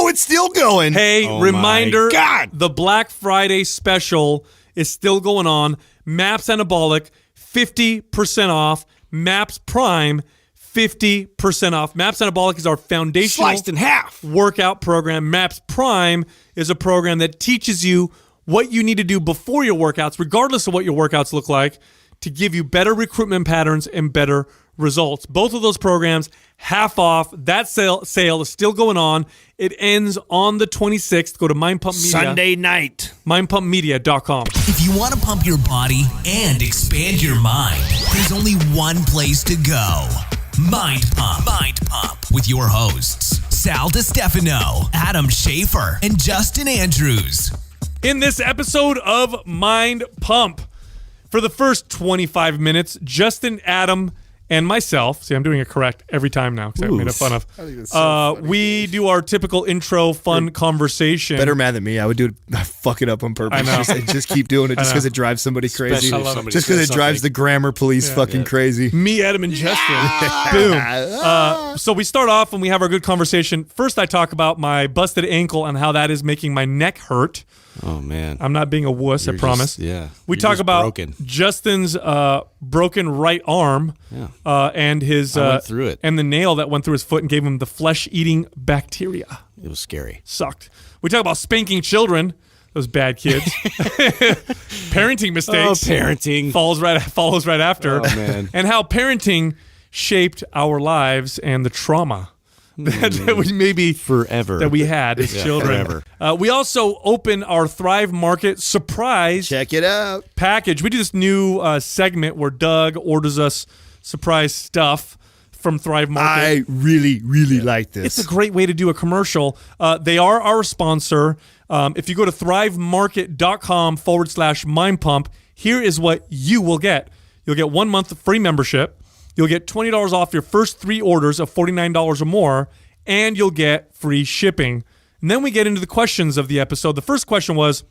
it's still going. Hey, reminder, the Black Friday special is still going on. MAPS Anabolic, 50% off. MAPS Prime, 50% off. MAPS Anabolic is our foundational Sliced in half workout program. MAPS Prime is a program that teaches you what you need to do before your workouts, regardless of what your workouts look like, to give you better recruitment patterns and better results. Both of those programs, half off. That sale is still going on. It ends on the 26th. Go to Mind Pump Media. Sunday night. MindPumpMedia.com. If you want to pump your body and expand your mind, there's only one place to go. Mind Pump. Mind Pump with your hosts, Sal DiStefano, Adam Schaefer, and Justin Andrews. In this episode of Mind Pump, for the first 25 minutes, Justin, Adam, and myself, see, I'm doing it correct every time now because I made a fun of. I think it's so funny. We do our typical intro fun conversation. Better mad than me. I would do it, fuck it up on purpose. I know. Just keep doing it just because it drives somebody crazy. Just because it drives the grammar police crazy. Me, Adam, and Justin. Boom. So we start off and we have our good conversation. First, I talk about my busted ankle and how that is making my neck hurt. Oh, man. I'm not being a wuss, I promise. We talk about Justin's broken right arm and his I went through it. And the nail that went through his foot and gave him the flesh-eating bacteria. It was scary. Sucked. We talk about spanking children, those bad kids. Parenting mistakes. Oh, parenting. Follows right after. Oh, man. And how parenting shaped our lives and the trauma that we maybe forever that we had as children. We also open our Thrive Market surprise check it out package. We do this new segment where Doug orders us surprise stuff from Thrive Market. I really like this. It's a great way to do a commercial. They are our sponsor. If you go to thrivemarket.com/mind pump, here is what you will get. You'll get 1 month of free membership. You'll get $20 off your first 3 orders of $49 or more, and you'll get free shipping. And then we get into the questions of the episode. The first question was,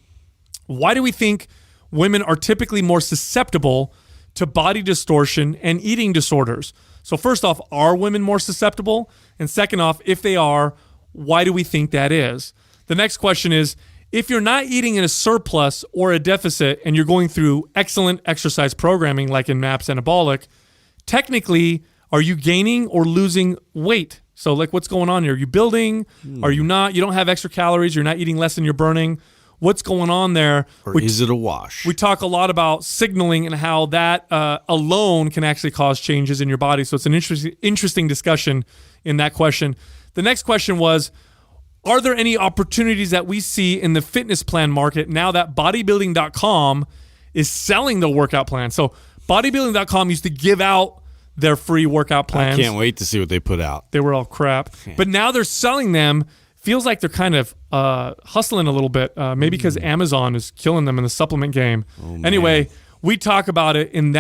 why do we think women are typically more susceptible to body distortion and eating disorders? So first off, are women more susceptible? And second off, if they are, why do we think that is? The next question is, if you're not eating in a surplus or a deficit and you're going through excellent exercise programming like in MAPS Anabolic, technically, are you gaining or losing weight? So, like, what's going on here? Are you building? Are you not? You don't have extra calories. You're not eating less than you're burning. What's going on there? Or is it a wash? We talk a lot about signaling and how that alone can actually cause changes in your body. So it's an interesting discussion in that question. The next question was, are there any opportunities that we see in the fitness plan market now that bodybuilding.com is selling the workout plan? So bodybuilding.com used to give out their free workout plans. I can't wait to see what they put out. They were all crap. But now they're selling them. Feels like they're kind of hustling a little bit, maybe because Amazon is killing them in the supplement game. Anyway, we talk about it in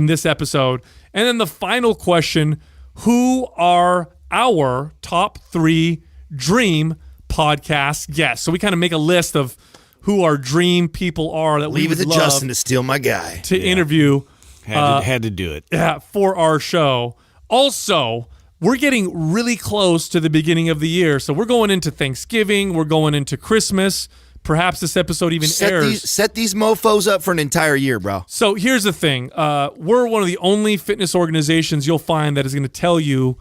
this episode. And then the final question, who are our top 3 dream podcast guests? So we kind of make a list of who our dream people are that we would love Justin to steal my guy to interview. Had to do it. Yeah, for our show. Also, we're getting really close to the beginning of the year. So we're going into Thanksgiving. We're going into Christmas. Perhaps this episode even airs. Set these mofos up for an entire year, bro. So here's the thing. We're one of the only fitness organizations you'll find that is going to tell you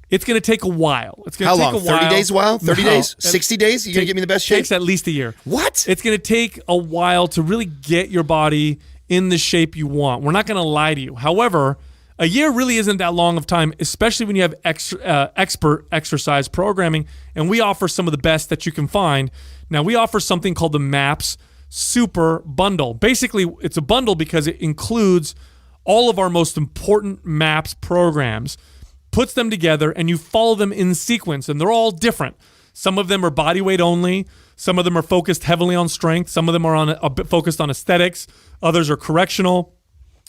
it's going to take a while. It's going to take a while. 30 days a while? 30 days? 60 days? You're going to give me the best shape? It takes at least a year. What? It's going to take a while to really get your body in the shape you want. We're not going to lie to you. However, a year really isn't that long of time, especially when you have expert exercise programming, and we offer some of the best that you can find. Now, we offer something called the MAPS Super Bundle. Basically, it's a bundle because it includes all of our most important MAPS programs, puts them together, and you follow them in sequence, and they're all different. Some of them are body weight only. Some of them are focused heavily on strength. Some of them are a bit focused on aesthetics. Others are correctional.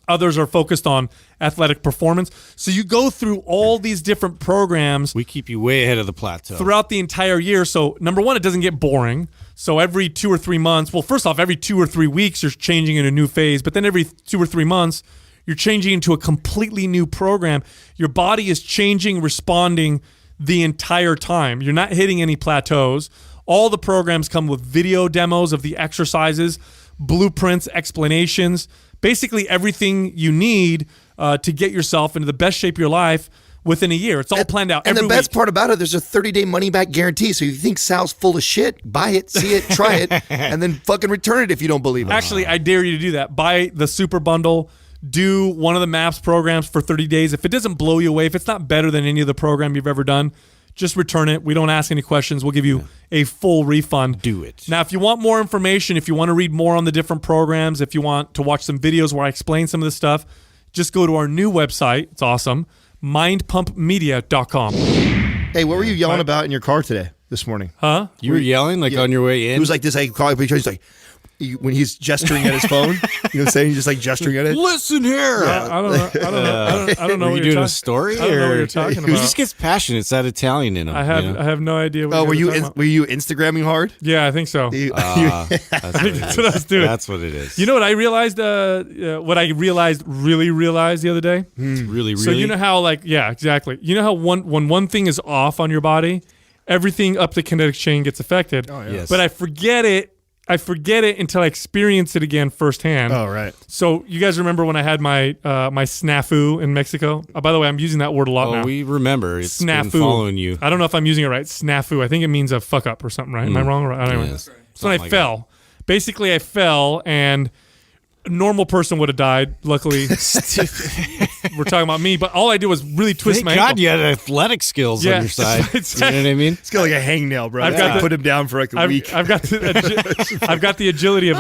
Others are focused on athletic performance. So you go through all these different programs. We keep you way ahead of the plateau. Throughout the entire year. So number one, it doesn't get boring. So every 2 or 3 months, well, first off, every 2 or 3 weeks, you're changing in a new phase. But then every 2 or 3 months, you're changing into a completely new program. Your body is changing, responding the entire time. You're not hitting any plateaus. All the programs come with video demos of the exercises, blueprints, explanations, basically everything you need to get yourself into the best shape of your life within a year. It's all planned out and every the best week. part about it, there's a 30-day money-back guarantee. So if you think Sal's full of shit, buy it, see it, try it, and then fucking return it if you don't believe it. Actually, I dare you to do that. Buy the super bundle. Do one of the MAPS programs for 30 days. If it doesn't blow you away, if it's not better than any other program you've ever done, just return it. We don't ask any questions. We'll give you a full refund. Do it. Now, if you want more information, if you want to read more on the different programs, if you want to watch some videos where I explain some of this stuff, just go to our new website. It's awesome. mindpumpmedia.com. Hey, what were you yelling about in your car today, this morning? Huh? You were yelling like on your way in? It was like this, he's like, when he's gesturing at his phone, you know what I'm saying? He's just like gesturing at it. Listen here. I don't know. I don't know. Were what you you're doing a story? I don't know what you're talking about. He just gets passionate. It's that Italian in him. I have no idea. What Oh, were you talking about. were you Instagramming hard? Yeah, I think so. You- That's what it That's what I was is. doing. That's what it is. You know what I realized? Really realized the other day. really. So you know how, like, yeah, exactly. You know how when one thing is off on your body, everything up the kinetic chain gets affected. Oh, yeah. Yes. But I forget it until I experience it again firsthand. Oh, right. So you guys remember when I had my my snafu in Mexico? By the way, I'm using that word a lot now. we remember. It's Snafu. been following you. I don't know if I'm using it right. Snafu. I think it means a fuck up or something, right? Am I wrong? I don't know. Yes. So when I Something like fell. Basically, I fell and a normal person would have died. Luckily, we're talking about me. But all I did was really twist Thank my God ankle. you had athletic skills Yeah. on your side. It's- You know what I mean? It's got like a hangnail, bro. I've got the- put him down for like a week. I've got the agility of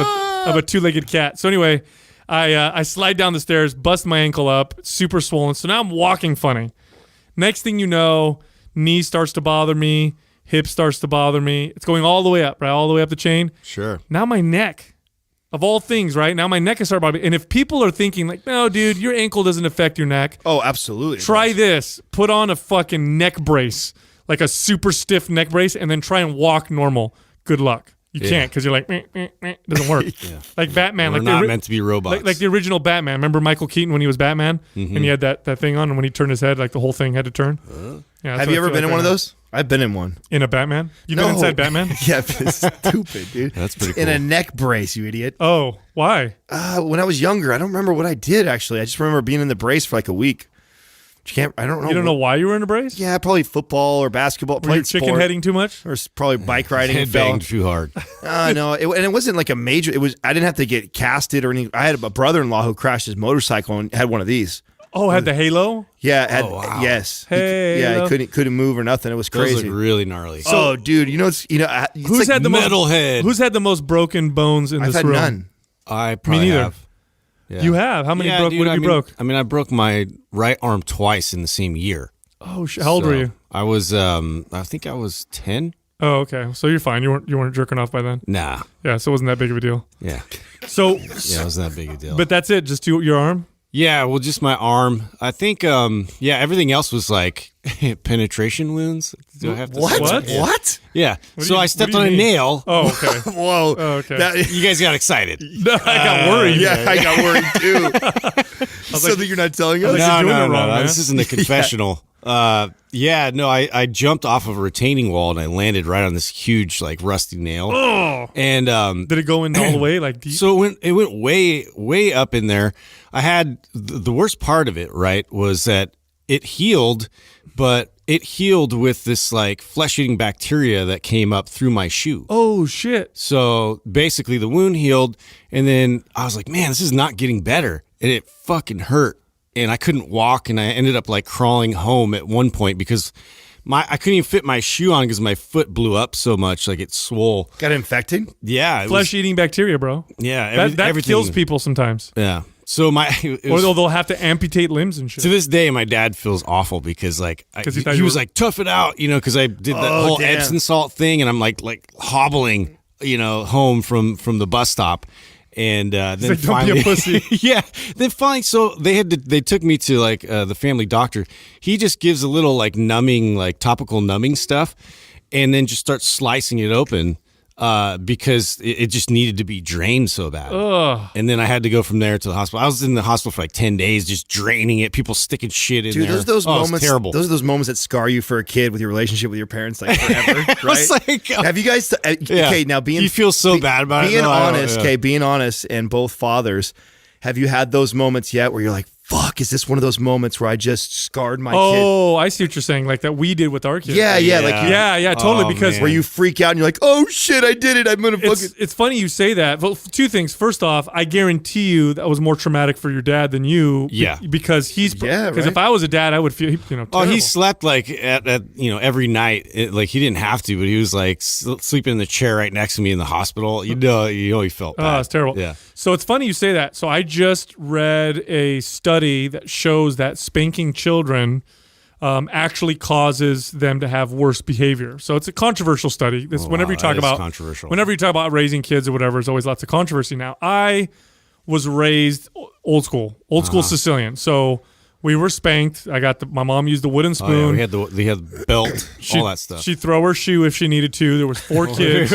a two-legged cat. So anyway, I slide down the stairs, bust my ankle up, super swollen. So now I'm walking funny. Next thing you know, knee starts to bother me, hip starts to bother me. It's going all the way up, right? All the way up the chain. Sure. Now my neck. Of all things, right? Now my neck is starting to bother me. And if people are thinking like, no, dude, your ankle doesn't affect your neck. Oh, absolutely. Try this. Put on a fucking neck brace, like a super stiff neck brace, and then try and walk normal. Good luck. You can't because you're like, meh, meh, meh. It doesn't work. Like Batman. We're like not meant to be robots. like the original Batman. Remember Michael Keaton when he was Batman? And he had that thing on, and when he turned his head, like the whole thing had to turn? Yeah, that's Have what you I ever feel been like in one of right those? I've been in one. now. In a Batman? You've been inside Batman? Yeah, it's stupid, dude. That's pretty In cool. a neck brace, you idiot. Oh, why? When I was younger, I don't remember what I did, actually. I just remember being in the brace for like a week. I don't know. You don't know why you were in a brace? Yeah, probably football or basketball. Were you Played chicken sport. heading too much? Or probably bike riding and fell. Headbanged too hard. No, and it wasn't like a major. It was. I didn't have to get casted or anything. I had a brother-in-law who crashed his motorcycle and had one of these. Oh, had the halo? Yeah, wow. yes. Halo. He couldn't move or nothing. It was Those crazy. look really gnarly. Oh, dude, it's Who's had the metalhead. Who's had the most broken bones in I've this had room? none. I probably neither. have. Yeah. You have? How many Yeah, broke? dude, What have you broke? I mean, I broke my right arm twice in the same year. Oh, how old were you? I was, I think I was 10. Oh, okay. So you're fine. You weren't jerking off by then. Nah. Yeah, so it wasn't that big of a deal. Yeah. So, Yeah, it wasn't that big a deal. but that's it. Just your arm. Yeah, well, just my arm. I think, everything else was like penetration wounds. Do I have to say What? that? Yeah. What? Yeah. do So you- I what stepped do you on a mean? nail. Oh, okay. Whoa. Oh, okay. You guys got excited. No, I got worried. Yeah, I got worried too. Something you're not telling us? like, you're doing it wrong, man. This isn't a confessional. I jumped off of a retaining wall and I landed right on this huge, like, rusty nail. Oh. And Did it go in all the way, like deep? so it went way up in there. I had the worst part of it, right, was that it healed, but it healed with this like flesh-eating bacteria that came up through my shoe. Oh shit! So basically the wound healed, and then I was like, man, this is not getting better. And it fucking hurt. And I couldn't walk, and I ended up like crawling home at one point because I couldn't even fit my shoe on because my foot blew up so much, like it swole. Got infected? Yeah. it was- Flesh-eating bacteria, bro. Yeah. That everything. kills people sometimes, Yeah. So it or was- they'll have to amputate limbs and shit. to this day, my dad feels awful because like 'Cause he thought he you was were- like, tough it out, because I did that whole damn. Epsom salt thing, and I'm like hobbling, home from the bus stop. And then like, don't finally, be a pussy. yeah. Then finally, so they took me to like the family doctor. He just gives a little like numbing, like topical numbing stuff, and then just starts slicing it open. because it just needed to be drained so bad. Ugh. And then I had to go from there to the hospital. I was in the hospital for like 10 days, just draining it. People sticking shit in there. Dude, those moments. It's terrible. Those are those moments that scar you for a kid with your relationship with your parents, like forever. Right? It's like, Have you guys? Okay, now being you feel so bad about being it. honest. Okay, being honest, and both fathers. Have you had those moments yet where you're like, fuck, is this one of those moments where I just scarred my kid? Oh, I see what you're saying. Like that we did with our kids. Yeah. Yeah, totally. Because where you freak out and you're like, oh shit, I did it. I'm gonna fucking. It's funny you say that. Well, two things. First off, I guarantee you that was more traumatic for your dad than you. Yeah. Because because if I was a dad, I would feel terrible. Oh, he slept like at every night. Like he didn't have to, but he was like sleeping in the chair right next to me in the hospital. He felt bad. Oh, it's terrible. Yeah. So it's funny you say that. So I just read a study that shows that spanking children actually causes them to have worse behavior. So it's a controversial study. Whenever you talk about raising kids or whatever, there's always lots of controversy. Now, I was raised old school Sicilian. So we were spanked. My mom used the wooden spoon. We had the belt, all that stuff. She'd throw her shoe if she needed to. There was 4 kids.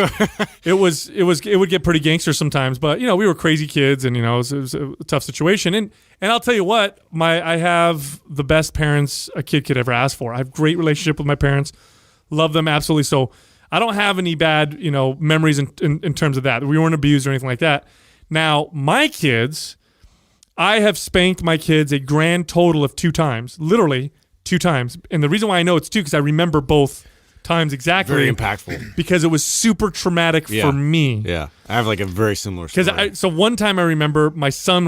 It would get pretty gangster sometimes, but we were crazy kids, and it was a tough situation. And I'll tell you what, I have the best parents a kid could ever ask for. I have great relationship with my parents, love them absolutely. So I don't have any bad memories in terms of that. We weren't abused or anything like that. Now my kids, I have spanked my kids a grand total of 2 times, literally 2 times. And the reason why I know it's 2 because I remember both times exactly. Very impactful. Because it was super traumatic for me. Yeah. I have like a very similar story. So one time I remember my son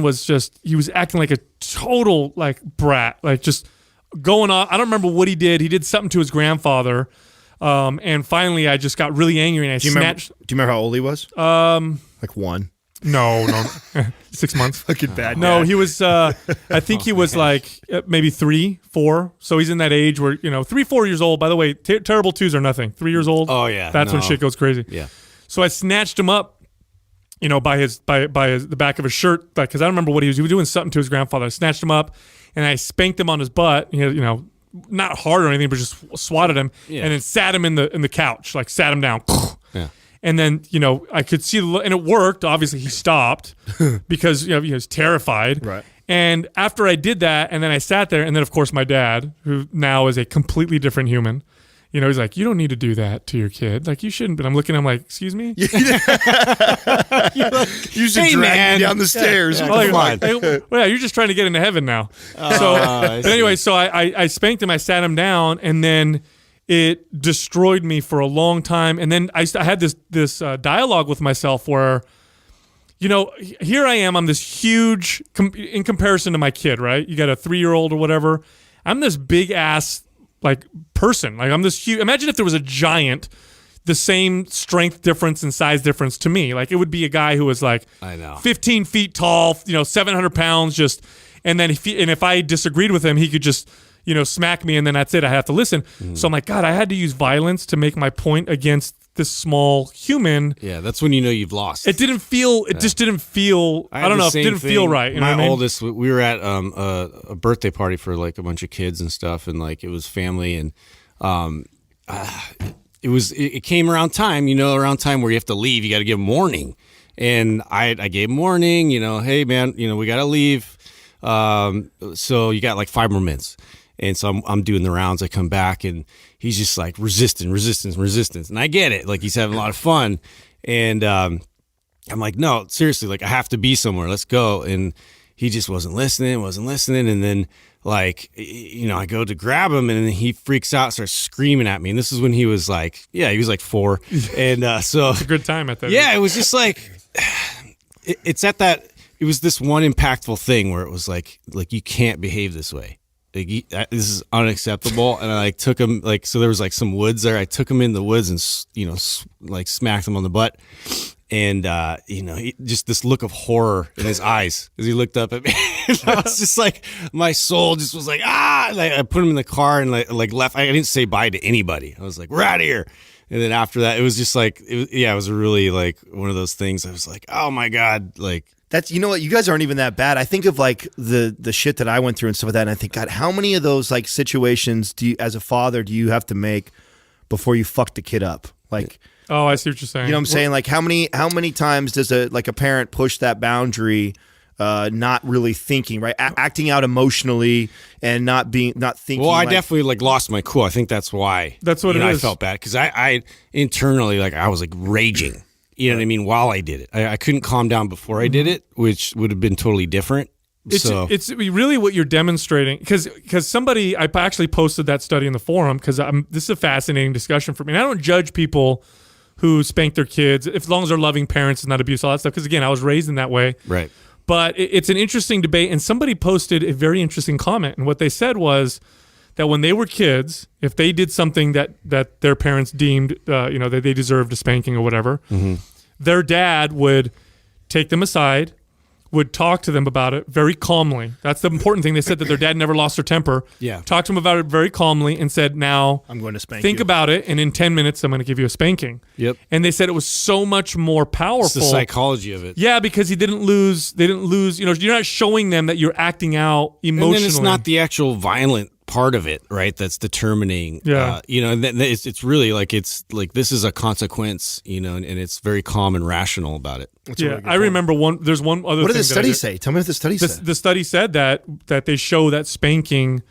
he was acting like a total like brat, like just going off. I don't remember what he did. He did something to his grandfather. And finally I just got really angry and do you remember how old he was? Like 1. No. 6 months. Fucking bad. No, he was. I think he was like maybe 3, 4. So he's in that age where 3, 4 years old. By the way, terrible 2s are nothing. 3 years old. Oh yeah, that's when shit goes crazy. Yeah. So I snatched him up, by the back of his shirt, because I don't remember what he was doing something to his grandfather. I snatched him up and I spanked him on his butt. He had, not hard or anything, but just swatted him and then sat him in the couch, like sat him down. Yeah. And then, I could see and it worked. Obviously, he stopped because he was terrified. Right. And after I did that, and then I sat there, and then of course my dad, who now is a completely different human, he's like, you don't need to do that to your kid. Like, you shouldn't. But I'm looking at him like, excuse me? You should drag me down the stairs. Come on. Well, you're just trying to get into heaven now. But anyway, so I spanked him. I sat him down, and then it destroyed me for a long time. And then I had this dialogue with myself where, here I am. I'm this huge, in comparison to my kid, right? You got a 3-year-old or whatever. I'm this big ass like person. Like I'm this huge. Imagine if there was a giant, the same strength difference and size difference to me. Like it would be a guy who was like 15 feet tall, 700 pounds, just. And then if I disagreed with him, he could just smack me, and then that's it. I have to listen. So I'm like, God, I had to use violence to make my point against this small human. Yeah, that's when you've lost. It didn't feel. It just didn't feel. I don't know. It didn't feel right. My oldest, we were at a birthday party for like a bunch of kids and stuff, and like it was family, and it came around time. Around time where you have to leave, you got to give warning, and I gave warning. Hey man, we got to leave. So you got like 5 more minutes. And so I'm doing the rounds. I come back and he's just like resistance. And I get it. Like he's having a lot of fun. And I'm like, no, seriously, like I have to be somewhere. Let's go. And he just wasn't listening. And then like, I go to grab him and then he freaks out, starts screaming at me. And this is when he was like, he was like 4. And so it's a good time at that. Yeah, age. It was just like, it's at that, it was this one impactful thing where it was like you can't behave this way. Like, this is unacceptable. And I like took him so there was like some woods there. I took him in the woods and like smacked him on the butt. And he, just this look of horror in his eyes as he looked up at me. And I was just like, my soul just was like, ah. Like, I put him in the car and like left. I didn't say bye to anybody. I was like, we're out of here. And then after that, it was just like, it was really like one of those things. I was like, oh my God, like. That's, what, you guys aren't even that bad. I think of like the shit that I went through and stuff like that, and I think, God, how many of those like situations as a father do you have to make before you fuck the kid up? Like, oh, I see what you're saying. you know what I'm saying? Like, how many times does a parent push that boundary, not really thinking, right? Acting out emotionally and not thinking. Well, I definitely like lost my cool. I think that's why. That's what it I is. felt bad because I internally, like, I was like raging. You know what I mean? While I did it, I couldn't calm down before I did it, which would have been totally different. It's really what you're demonstrating, because somebody, I actually posted that study in the forum, because this is a fascinating discussion for me. And I don't judge people who spank their kids, as long as they're loving parents and not abuse, all that stuff. Because again, I was raised in that way. Right. But it's an interesting debate, and somebody posted a very interesting comment, and what they said was that when they were kids, if they did something that their parents deemed, that they deserved a spanking or whatever, their dad would take them aside, would talk to them about it very calmly. That's the important thing. They said that their dad never lost their temper. Yeah. Talked to them about it very calmly and said, now I'm going to spank think you. about it, and in 10 minutes, I'm going to give you a spanking. Yep. And they said it was so much more powerful. It's the psychology of it. Yeah, because they didn't lose, you're not showing them that you're acting out emotionally. And then it's not the actual violent part of it, right? That's determining. Yeah. And it's really like, it's like, this is a consequence, and it's very calm and rational about it. Yeah, I remember there's one other thing. What did the study study say? Tell me what the study said. The study said that they show that spanking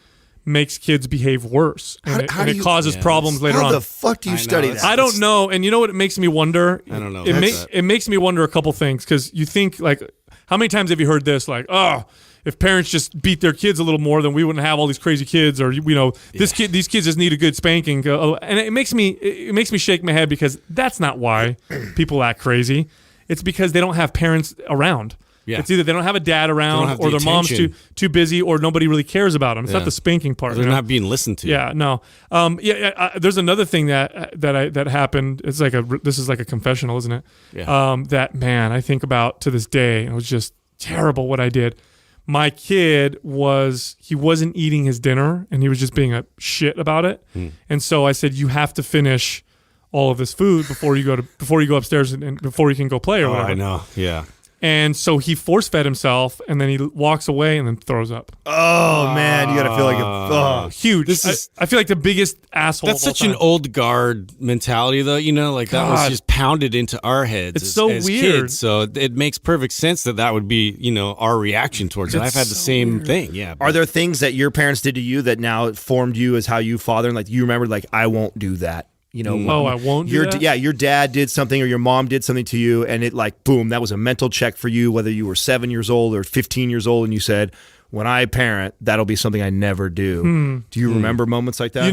makes kids behave worse, and it causes problems later on. How the fuck do you study that? I don't know. And you know what it makes me wonder? I don't know. It makes me wonder a couple things, because you think, like, how many times have you heard this? Like, oh, if parents just beat their kids a little more, then we wouldn't have all these crazy kids, or these kids just need a good spanking. And it makes me shake my head, because that's not why people act crazy. It's because they don't have parents around. Yeah. It's either they don't have a dad around, or their mom's too busy, or nobody really cares about them. It's not the spanking part. They're not being listened to. Yeah, no. There's another thing that happened. It's like this is like a confessional, isn't it? Yeah. That, man, I think about to this day. It was just terrible what I did. My kid wasn't eating his dinner, and he was just being a shit about it. And so I said, you have to finish all of this food before you go upstairs and before you can go play or whatever. I know. Yeah. And so he force fed himself, and then he walks away and then throws up. Oh man, you gotta feel like Huge. I feel like the biggest asshole. That's such an old guard mentality, though. That was just pounded into our heads. It's so as weird. Kids, so it makes perfect sense that would be, our reaction towards it. I've had the same thing. Yeah. Are there things that your parents did to you that now formed you as how you father, and like you remember, like, I won't do that? I won't do that? Yeah, your dad did something, or your mom did something to you, and it, like, boom, that was a mental check for you, whether you were 7 years old or 15 years old, and you said, when I parent, that'll be something I never do. Do you remember moments like that?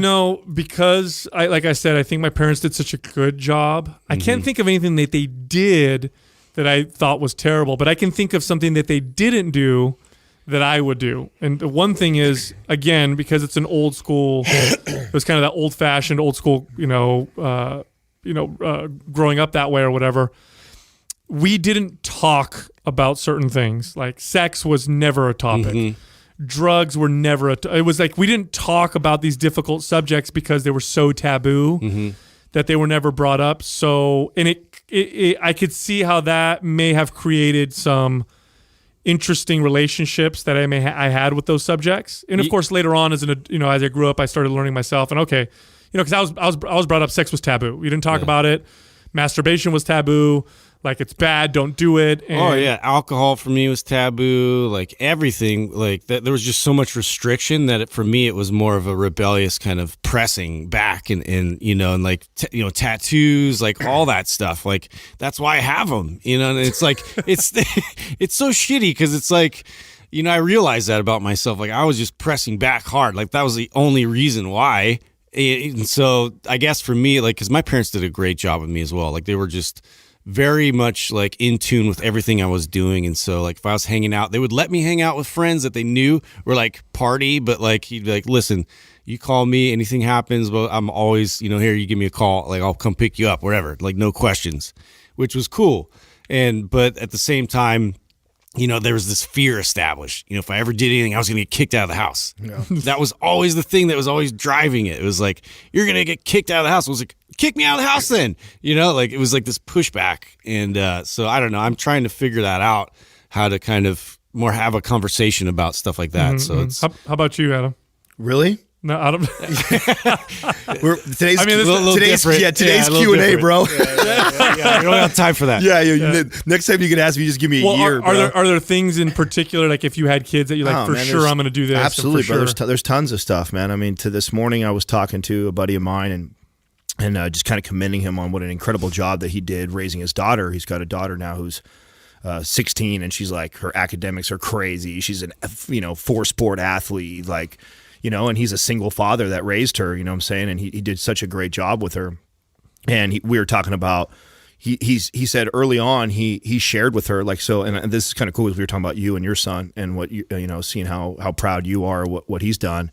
Because like I said, I think my parents did such a good job. I can't think of anything that they did that I thought was terrible, but I can think of something that they didn't do that I would do. And the one thing is, again, because it's an old school, it was kind of that old fashioned, old school, growing up that way or whatever. We didn't talk about certain things. Like, sex was never a topic. Drugs were never it was like we didn't talk about these difficult subjects because they were so taboo that they were never brought up. So, and I could see how that may have created some interesting relationships that I had with those subjects. And of course, later on, as I grew up, I started learning myself. And because I was brought up, sex was taboo. You didn't talk about it. Masturbation was taboo. Like, it's bad, don't do it. And alcohol for me was taboo. Like, everything, like that. There was just so much restriction that for me it was more of a rebellious kind of pressing back, and tattoos, like all that stuff. Like, that's why I have them. And it's like it's so shitty, because it's like, I realized that about myself. Like, I was just pressing back hard. Like, that was the only reason why. And so I guess for me, like, because my parents did a great job with me as well. Like, they were just very much like in tune with everything I was doing. And so, like, if I was hanging out, they would let me hang out with friends that they knew were like party, but like, he'd be like, listen, you call me, anything happens, but I'm always, here, you give me a call, like, I'll come pick you up, whatever, like, no questions, which was cool. But at the same time, there was this fear established. If I ever did anything, I was going to get kicked out of the house. Yeah. That was always the thing that was always driving it. It was like, you're going to get kicked out of the house. I was like, kick me out of the house then. Like, it was like this pushback. And so I don't know. I'm trying to figure that out, how to kind of more have a conversation about stuff like that. So it's. How about you, Adam? Really? No, I don't. Today's Q&A, different. bro. Yeah, we don't have time for that. Next time you can ask me, just give me a year. Are there things in particular, like if you had kids that you're like, sure I'm going to do this? Absolutely, bro. There's tons of stuff, man. I mean, to this morning, I was talking to a buddy of mine and just kind of commending him on what an incredible job that he did raising his daughter. He's got a daughter now who's 16, and she's like, her academics are crazy. She's an 4-sport athlete, like, and he's a single father that raised her, you know what I'm saying? And he did such a great job with her. And we were talking about, he said early on, he shared with her, like, so, and this is kind of cool, because we were talking about you and your son and what seeing how proud you are, what he's done.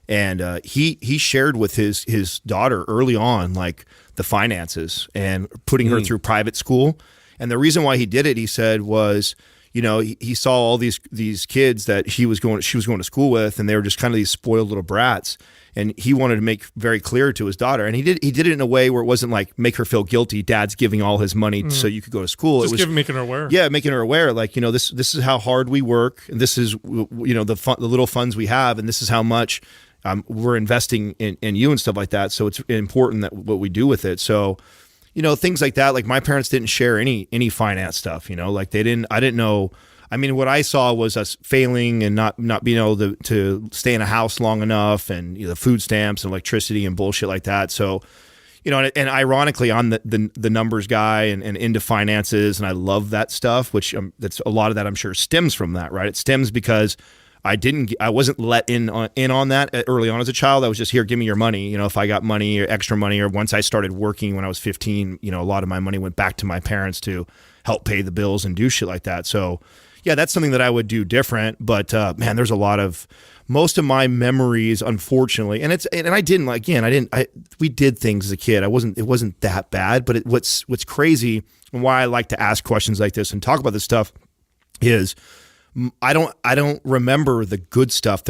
And he shared with his daughter early on, like, the finances and putting her through private school. And the reason why he did it, he said, was, he saw all these kids that she was going to school with, and they were just kind of these spoiled little brats. And he wanted to make very clear to his daughter, and he did it in a way where it wasn't like make her feel guilty. Dad's giving all his money so you could go to school. Just it was making her aware. Yeah, making her aware. Like, this is how hard we work, and this is the little funds we have, and this is how much we're investing in you and stuff like that. So it's important that what we do with it. So, things like that. Like, my parents didn't share any finance stuff. Like I didn't know. I mean, what I saw was us failing and not being able to stay in a house long enough, and the food stamps and electricity and bullshit like that. So, and ironically, I'm the numbers guy and into finances, and I love that stuff. Which that's a lot of that, I'm sure, stems from that, right? It stems because I wasn't let in on that early on as a child. I was just, here, give me your money. If I got money or extra money, or once I started working when I was 15, a lot of my money went back to my parents to help pay the bills and do shit like that. So, yeah, that's something that I would do different. But man, there's most of my memories, unfortunately, we did things as a kid. It wasn't that bad. But what's crazy, and why I like to ask questions like this and talk about this stuff, is I don't remember the good stuff.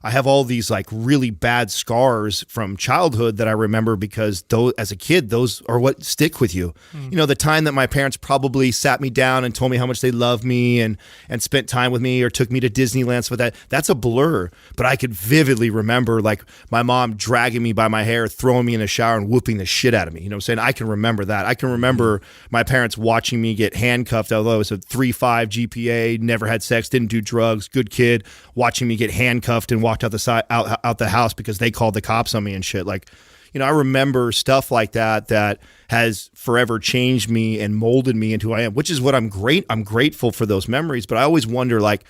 I have all these like really bad scars from childhood that I remember, because as a kid, those are what stick with you. The time that my parents probably sat me down and told me how much they loved me and spent time with me, or took me to Disneyland, stuff that's a blur. But I could vividly remember, like, my mom dragging me by my hair, throwing me in a shower, and whooping the shit out of me. You know what I'm saying? I can remember that. I can remember my parents watching me get handcuffed, although I was a 3.5 GPA, never had sex, didn't do drugs, good kid, watching me get handcuffed and walked out the house because they called the cops on me and shit. Like, I remember stuff like that has forever changed me and molded me into who I am, which is what I'm grateful for those memories. But I always wonder, like,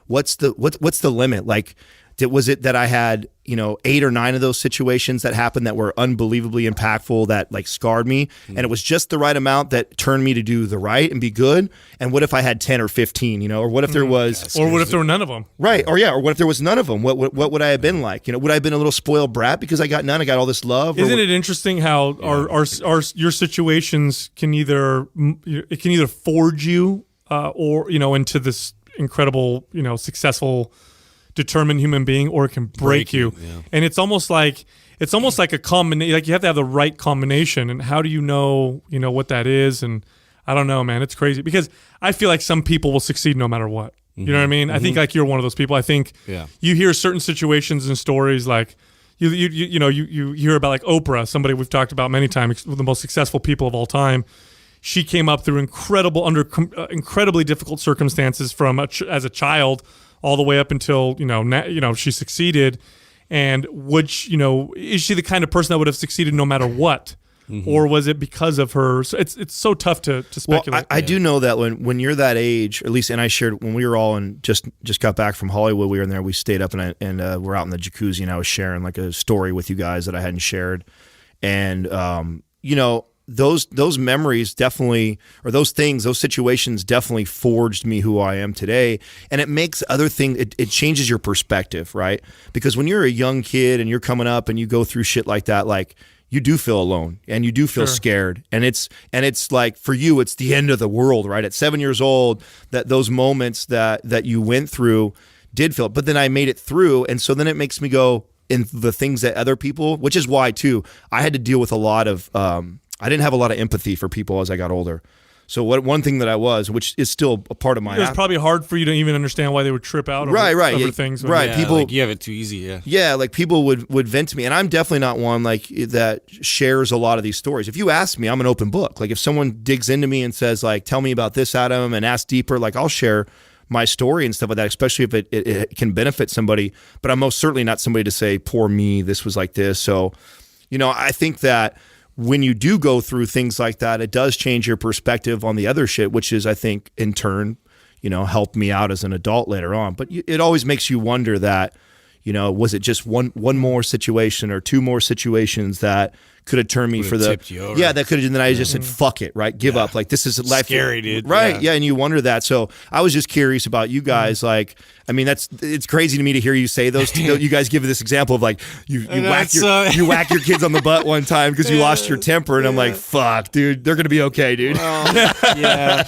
what's the limit? Like, was it that I had 8 or 9 of those situations that happened that were unbelievably impactful, that like scarred me, and it was just the right amount that turned me to do the right and be good? And what if I had 10 or 15, or what if there was, or what if there were none of them? Right. Or what if there was none of them? What would I have been like? Would I have been a little spoiled brat because I got none? I got all this love. Isn't it interesting how your situations can either forge you or into this incredible successful, determined human being, or it can break you. Yeah. And it's almost like a combination. Like, you have to have the right combination. And how do you know what that is? And I don't know, man. It's crazy, because I feel like some people will succeed no matter what. You know what I mean? I think like you're one of those people. I think you hear certain situations and stories, like you hear about, like, Oprah, somebody we've talked about many times, the most successful people of all time. She came up through incredibly difficult circumstances as a child, all the way up until she succeeded. And is she the kind of person that would have succeeded no matter what? Or was it because of her? So it's so tough to speculate. Well, I do know that when you're that age, at least, and I shared when we were all just got back from Hollywood, we were in there, we stayed up and we're out in the jacuzzi, and I was sharing like a story with you guys that I hadn't shared. And, those memories definitely, or those situations definitely forged me who I am today. And it makes other things, it changes your perspective, right? Because when you're a young kid and you're coming up and you go through shit like that, like, you do feel alone and you do feel scared. And it's like, for you, it's the end of the world, right? At 7 years old, that those moments that you went through did feel, but then I made it through. And so then it makes me go in the things that other people, which is why too, I had to deal with a lot of, I didn't have a lot of empathy for people as I got older. So one thing that I was, which is still a part of my It was probably hard for you to even understand why they would trip out over, over things. Right. Yeah, People, like you have it too easy. Yeah. Yeah, like people would vent to me, and I'm definitely not one like that shares a lot of these stories. If you ask me, I'm an open book. Like if someone digs into me and says like, tell me about this, Adam, and ask deeper, like I'll share my story and stuff like that, especially if it can benefit somebody. But I'm most certainly not somebody to say, poor me, this was like this. So, I think that when you do go through things like that, it does change your perspective on the other shit, which is, I think, in turn, helped me out as an adult later on. But it always makes you wonder that, was it just one more situation or two more situations that could have turned me for the tipped you over. Yeah, that could have. Then I just said fuck it, right? Give up. Like this is life. Scary, dude. Right? Yeah. And you wonder that. So I was just curious about you guys. Like, I mean, it's crazy to me to hear you say those. You guys give this example of like you whack your kids on the butt one time because you lost your temper, and I'm like, fuck, dude, they're gonna be okay, dude. Well, yeah.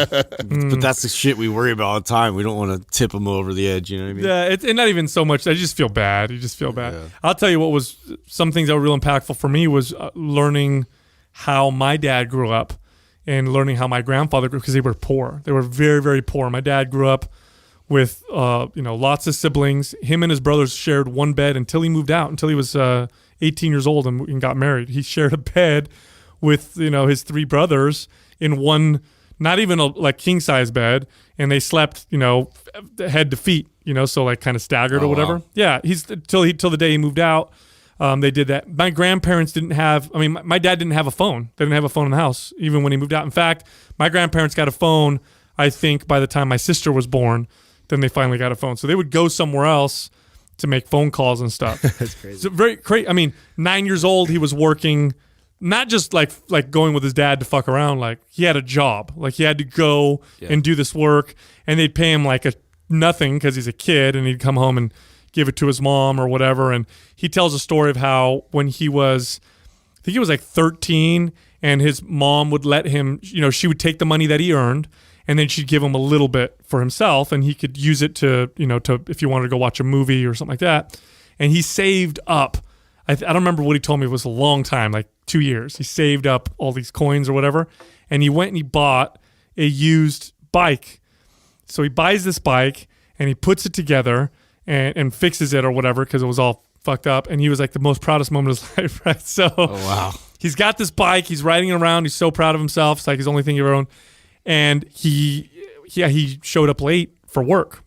But that's the shit we worry about all the time. We don't want to tip them over the edge. You know what I mean? Yeah, it's not even so much. I just feel bad. You just feel bad. Yeah. I'll tell you what was some things that were real impactful for me was learning how my dad grew up and learning how my grandfather grew, because they were poor. They were very, very poor. My dad grew up with lots of siblings. Him and his brothers shared one bed until he moved out, until he was 18 years old and got married. He shared a bed with his three brothers in one, not even a king size bed, and they slept head to feet, so like kind of staggered or whatever. Wow. Yeah, he's till the day he moved out. They did that. My grandparents didn't have, my dad didn't have a phone. They didn't have a phone in the house, even when he moved out. In fact, my grandparents got a phone, I think, by the time my sister was born. Then they finally got a phone. So they would go somewhere else to make phone calls and stuff. That's crazy. So very crazy. 9 years old, he was working, not just like going with his dad to fuck around. Like he had a job. Like he had to go and do this work, and they'd pay him like nothing because he's a kid, and he'd come home and give it to his mom or whatever. And he tells a story of how when he was, I think he was like 13, and his mom would let him, she would take the money that he earned, and then she'd give him a little bit for himself, and he could use it to if you wanted to go watch a movie or something like that. And he saved up, I don't remember what he told me, it was a long time, like 2 years. He saved up all these coins or whatever, and he went and he bought a used bike. So he buys this bike, and he puts it together and fixes it or whatever, because it was all fucked up. And he was like the most proudest moment of his life, right? So wow. He's got this bike, he's riding it around, he's so proud of himself. It's like his only thing he ever owned. And he showed up late for work.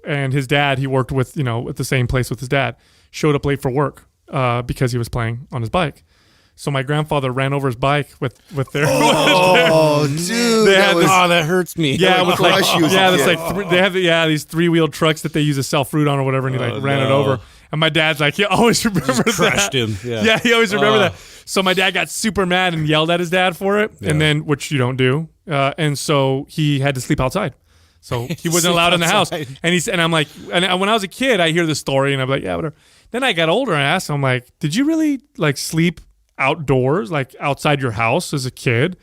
And his dad, he worked with, at the same place with his dad, showed up late for work because he was playing on his bike. So my grandfather ran over his bike with their. Oh, dude, that hurts me. Yeah, with like they have these 3-wheeled trucks that they use to sell fruit on or whatever, and he ran it over. And my dad's like, he always remembers that. Crushed him. Yeah, he always remembered that. So my dad got super mad and yelled at his dad for it, and then which you don't do, and so he had to sleep outside. So he wasn't allowed in the house. And I'm like, and when I was a kid, I hear this story, and I'm like, yeah, whatever. Then I got older and I asked him, I'm like, did you really like sleep outdoors, like outside your house as a kid?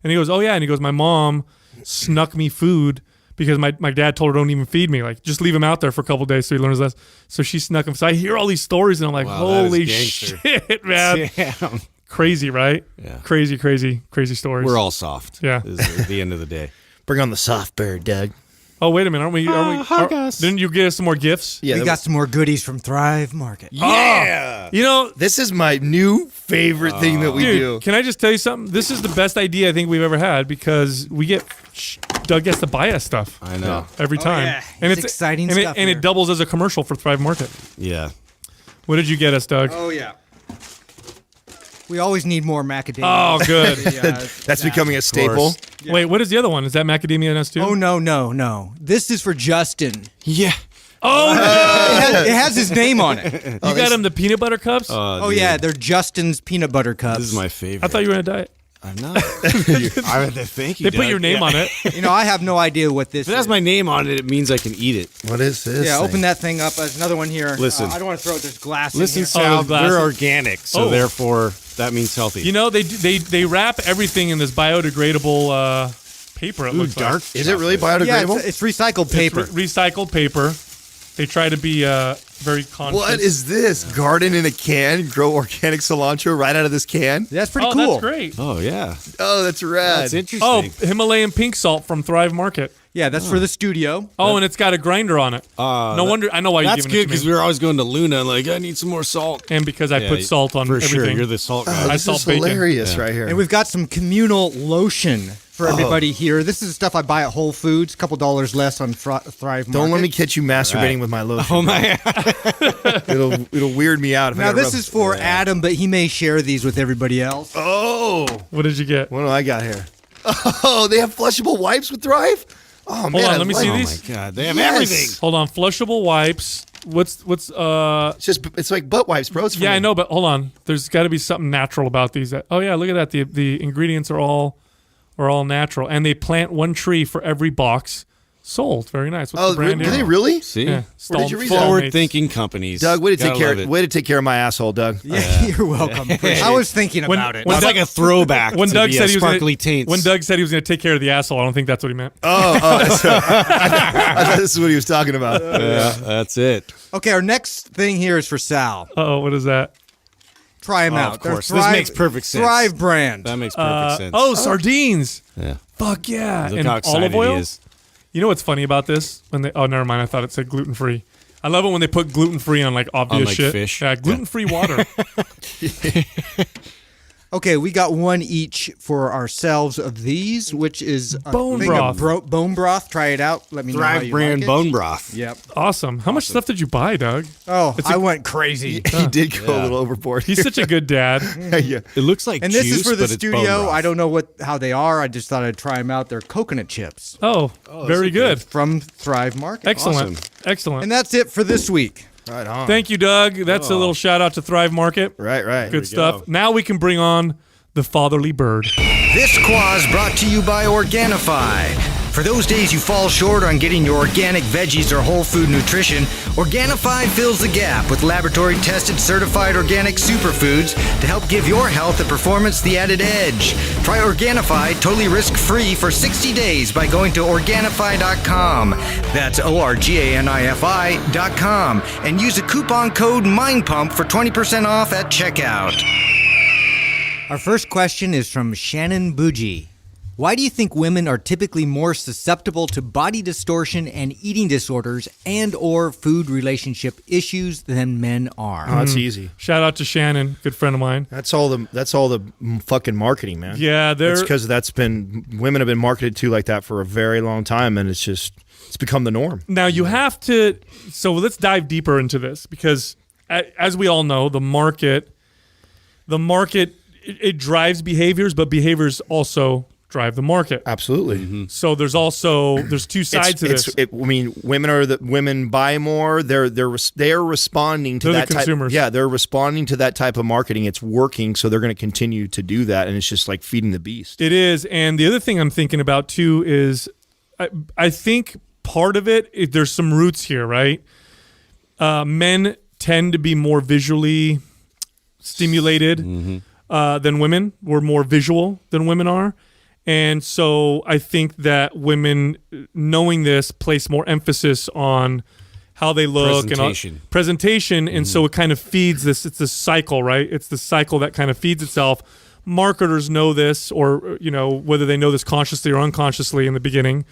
And he goes, oh yeah. And he goes, my mom snuck me food because my dad told her don't even feed me, like just leave him out there for a couple of days so he learns less. So she snuck him. So I hear all these stories and I'm like, wow, holy shit, man. Damn. Crazy, right? Yeah. Crazy stories. We're all soft. Yeah. Is at the end of the day. Bring on the soft bird, Doug. Oh, wait a minute. Hi, guys. Didn't you get us some more gifts? Yeah, we got some more goodies from Thrive Market. Yeah. This is my new favorite thing that we do. Can I just tell you something? This is the best idea I think we've ever had, because Doug gets to buy us stuff. I know. Every time. yeah. And It's exciting stuff And here. it doubles as a commercial for Thrive Market. Yeah. What did you get us, Doug? Oh, yeah. We always need more macadamia. Oh, good. That's becoming a staple. Yeah. Wait, what is the other one? Is that macadamia nuts too? Oh, no. This is for Justin. Yeah. Oh, no! It has his name on it. You got him the peanut butter cups? Oh, yeah. They're Justin's peanut butter cups. This is my favorite. I thought you were on a diet. I'm not. Thank you. They put your name on it. I have no idea what this If it has is. my name on it, it means I can eat it. What is this? Yeah, thing? open that thing up. There's another one here. Listen. I don't want to throw it. There's glass Listen, in here. Sal, there's glasses. we're organic, so therefore that means healthy. They wrap everything in this biodegradable paper. It looks dark. like. Is it really biodegradable? Yeah, it's recycled paper. Recycled paper. They try to be very conscious. What is this? Garden in a can? Grow organic cilantro right out of this can? That's pretty Oh, cool. that's great. Oh yeah, Oh, that's rad. that's interesting. Oh, Himalayan pink salt from Thrive Market. Yeah, that's for the studio. Oh, and it's got a grinder on it. No wonder. I know why you're That's giving good it to because me. we were always going to Luna. Like, I need some more salt. And because I put salt on for everything. sure. You're the salt guy. Oh, I this saw is bacon. hilarious right here. And we've got some communal lotion for everybody here. This is stuff I buy at Whole Foods, a couple dollars less on Thrive Market. Don't let me catch you masturbating with my lotion. Oh my! It'll weird me out. If I Now, gotta this rub- is for Adam, but he may share these with everybody else. Oh, What did you get? what do I got here? Oh, they have flushable wipes with Thrive. Oh man, Hold on, I let me like- see Oh these. my God! They have Yes. everything. Hold on, flushable wipes. What's It's like butt wipes, bro. It's for Yeah, me. I know, but hold on. There's got to be something natural about these. Oh yeah, look at that. The ingredients are all natural, and they plant one tree for every box sold. Very nice. What's Oh, the brand do here? they really? See, Yeah. Where did you read that? forward-thinking companies. Doug, way to take Gotta care. love it. Way to take care of my asshole, Doug. Yeah, you're welcome. I was thinking When- about it. when That's like a throwback. When to Doug the, said he was sparkly gonna, taints. when Doug said he was going to take care of the asshole, I don't think that's what he meant. I thought this is what he was talking about. yeah, that's it. Okay, our next thing here is for Sal. Oh, what is that? Try them out. Of They're course, this makes perfect sense. Thrive brand. That makes perfect sense. Oh, sardines. yeah. Fuck yeah! Look and how excited olive oil. he is. You know what's funny about this? When they never mind. I thought it said gluten free. I love it when they put gluten free on like obvious like, shit. fish. Yeah, gluten free water. Okay, we got one each for ourselves of these, which is a Bone thing of bone broth. Try it out. Let me know how Thrive you brand like it. bone broth. Yep. Awesome. How much stuff did you buy, Doug? Oh, It's I went crazy. He did go a little overboard. He's such a good dad. yeah. It looks like And this juice, is for the but it's bone studio. broth. I don't know how they are. I just thought I'd try them out. They're coconut chips Oh, very good. from Thrive Market. Excellent. Awesome. Excellent. And that's it for this week. Right on. Thank you, Doug. That's a little shout out to Thrive Market. Right. Good stuff. Now we can bring on the fatherly bird. This quaz brought to you by Organifi. For those days you fall short on getting your organic veggies or whole food nutrition, Organifi fills the gap with laboratory-tested certified organic superfoods to help give your health and performance the added edge. Try Organifi totally risk-free for 60 days by going to Organifi.com. That's ORGANIFI.com. And use the coupon code MINDPUMP for 20% off at checkout. Our first question is from Shannon Bougie. Why do you think women are typically more susceptible to body distortion and eating disorders and or food relationship issues than men are? Oh, that's easy. Shout out to Shannon, good friend of mine. That's all the fucking marketing, man. Yeah, That's because women have been marketed to like that for a very long time, and it's become the norm. Now you have to. So let's dive deeper into this because, as we all know, the market, it drives behaviors, but behaviors also drive the market. Absolutely. So there's two sides to this. Women buy more. They're responding to They're the that type. consumers. Yeah, they're responding to that type of marketing. It's working, so they're going to continue to do that, and it's just like feeding the beast. It is, and the other thing I'm thinking about too is, I think part of it, there's some roots here, right? Men tend to be more visually stimulated than women. We're more visual than women are. And so I think that women, knowing this, place more emphasis on how they look and presentation. And so it kind of feeds this. It's this cycle, right? It's the cycle that kind of feeds itself. Marketers know this, or whether they know this consciously or unconsciously in the beginning.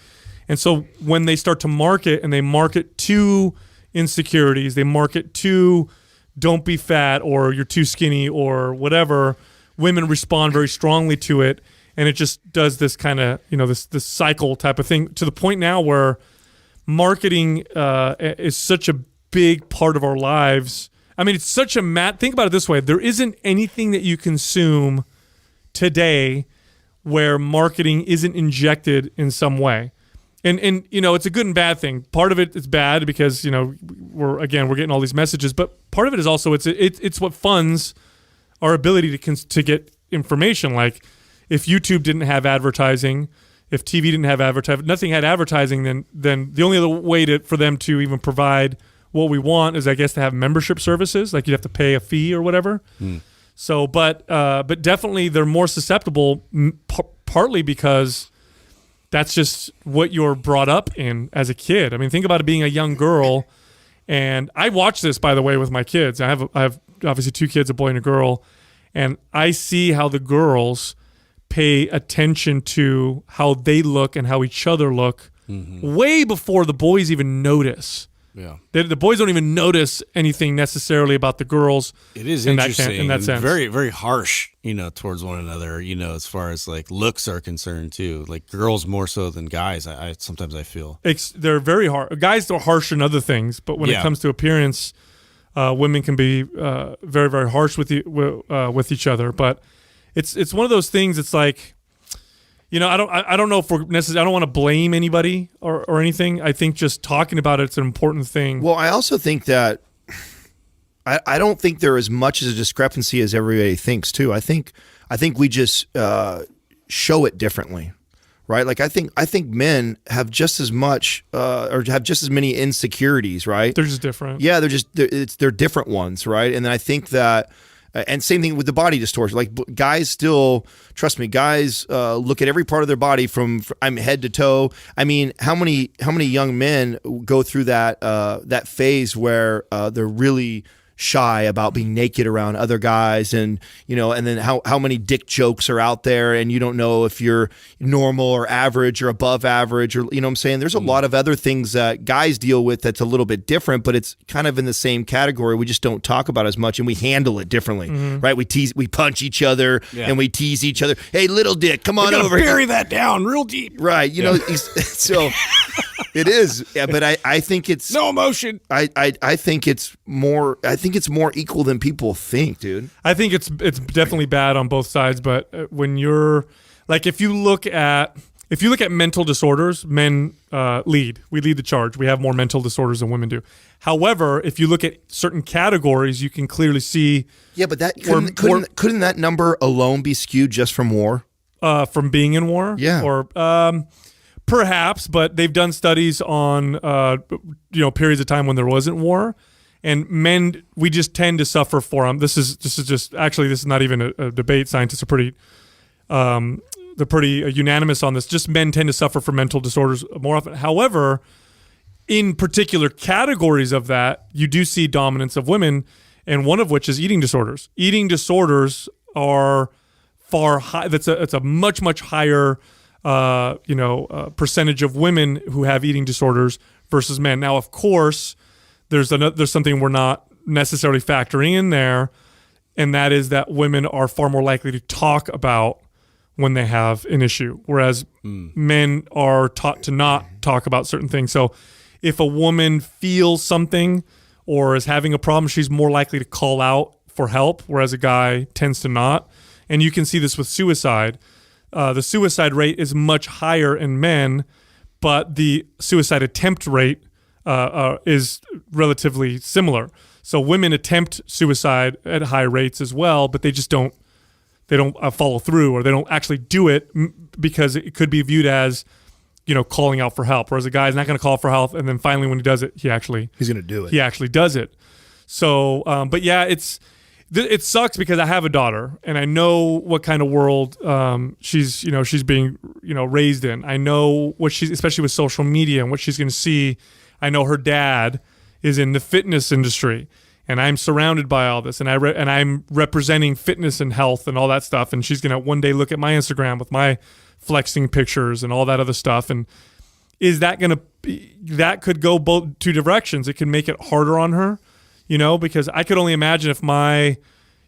And so when they start to market, and they market to insecurities, they market to don't be fat or you're too skinny or whatever, women respond very strongly to it. And it just does this kind of, this cycle type of thing, to the point now where marketing is such a big part of our lives. I mean, it's such a think about it this way. There isn't anything that you consume today where marketing isn't injected in some way. And it's a good and bad thing. Part of it is bad because, we're getting all these messages, but part of it is also it's what funds our ability to get information. Like, if YouTube didn't have advertising, if TV didn't have advertising, nothing had advertising, then the only other way for them to even provide what we want is, I guess, to have membership services. Like, you'd have to pay a fee or whatever. So, but definitely they're more susceptible, partly because that's just what you're brought up in as a kid. I mean, think about it being a young girl And I watch this, by the way, with my kids. I have obviously 2 kids, a boy and a girl, and I see how the girls pay attention to how they look and how each other look way before the boys even notice. Yeah, the boys don't even notice anything necessarily about the girls. It is in interesting in that sense. Very, very harsh, towards one another, as far as like looks are concerned too. Like girls more so than guys. I sometimes I feel they're very hard. Guys are harsh in other things, but when it comes to appearance, women can be very, very harsh with each other. But it's one of those things. It's like, I don't know if we're necessarily. I don't want to blame anybody or anything. I think just talking about it's an important thing. Well, I also think that I don't think there is much as a discrepancy as everybody thinks too. I think we just show it differently, right? Like I think men have just as much or have just as many insecurities, right? They're just different. Yeah, they're different ones, right? And then I think that. And same thing with the body distortion. Like guys still, trust me, guys look at every part of their body from head to toe. I mean, how many young men go through that phase where they're really shy about being naked around other guys, and and then how many dick jokes are out there, and you don't know if you're normal or average or above average, or what I'm saying. There's a lot of other things that guys deal with that's a little bit different, but it's kind of in the same category. We just don't talk about as much, and we handle it differently, right? We punch each other, and we tease each other. Hey, little dick, come on over. Bury that down real deep, right? So. It is, yeah, but I think it's no emotion. I think it's more. I think it's more equal than people think, dude. I think it's definitely bad on both sides. But when you're like, if you look at mental disorders, men lead. We lead the charge. We have more mental disorders than women do. However, if you look at certain categories, you can clearly see. Yeah, but that couldn't that number alone be skewed just from war? From being in war? Yeah. Or perhaps, but they've done studies on periods of time when there wasn't war, and men, we just tend to suffer for them. This is not even a debate. Scientists are they're pretty unanimous on this. Just men tend to suffer from mental disorders more often. However, in particular categories of that, you do see dominance of women, and one of which is eating disorders. Eating disorders are far high. It's a much, much higher percentage of women who have eating disorders versus men. Now, of course, there's something we're not necessarily factoring in there, and that is that women are far more likely to talk about when they have an issue, whereas men are taught to not talk about certain things. So if a woman feels something or is having a problem, she's more likely to call out for help, whereas a guy tends to not. And you can see this with suicide. The suicide rate is much higher in men, but the suicide attempt rate is relatively similar. So women attempt suicide at high rates as well, but they just don't follow through, or they don't actually do it because it could be viewed as calling out for help. Whereas a guy's not going to call for help, and then finally when he does it, he's going to do it. He actually does it. So, but yeah, it sucks because I have a daughter and I know what kind of world she's being raised in. I know what she's, especially with social media and what she's going to see. I know her dad is in the fitness industry, and I'm surrounded by all this, and I'm representing fitness and health and all that stuff. And she's going to one day look at my Instagram with my flexing pictures and all that other stuff. And is that going to that could go both two directions. It can make it harder on her. Because I could only imagine if I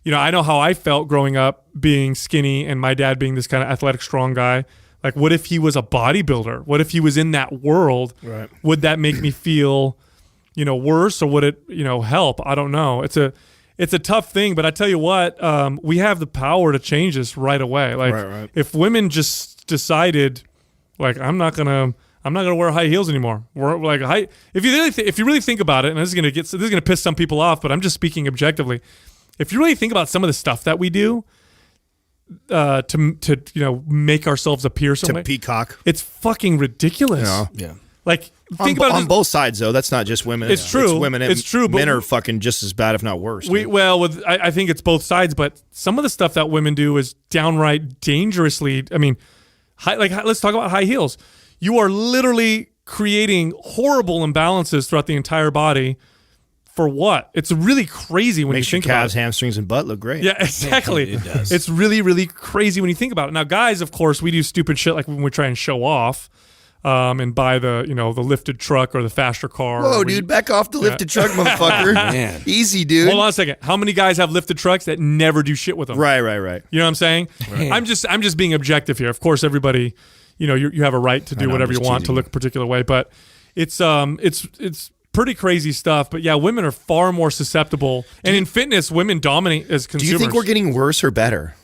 know how I felt growing up being skinny and my dad being this kind of athletic, strong guy. Like, what if he was a bodybuilder? What if he was in that world? Right. Would that make me feel, worse, or would it, help? I don't know. It's a tough thing, but I tell you what, we have the power to change this right away. Like, right. If women just decided, like, I'm not gonna wear high heels anymore. We're like, if you really think about it, and this is gonna piss some people off, but I'm just speaking objectively. If you really think about some of the stuff that we do to make ourselves appear some way, peacock, it's fucking ridiculous. Yeah. Like, think about it on both sides, though. That's not just women. It's true. It's women. It's true. Men are fucking just as bad, if not worse. I think it's both sides, but some of the stuff that women do is downright dangerously. I mean, let's talk about high heels. You are literally creating horrible imbalances throughout the entire body for what? It's really crazy when Makes you think your about calves, it. hamstrings, and butt look great. Yeah, exactly. It does. It's really, really crazy when you think about it. Now, guys, of course, we do stupid shit like when we try and show off and buy the the lifted truck or the faster car. Whoa, dude, back off the lifted truck, motherfucker. Man. Easy, dude. Hold on a second. How many guys have lifted trucks that never do shit with them? Right. You know what I'm saying? Right. I'm just being objective here. Of course, everybody, you have a right to do whatever you want to look a particular way, but it's pretty crazy stuff. But yeah, women are far more susceptible, and in fitness, women dominate as consumers. Do you think we're getting worse or better?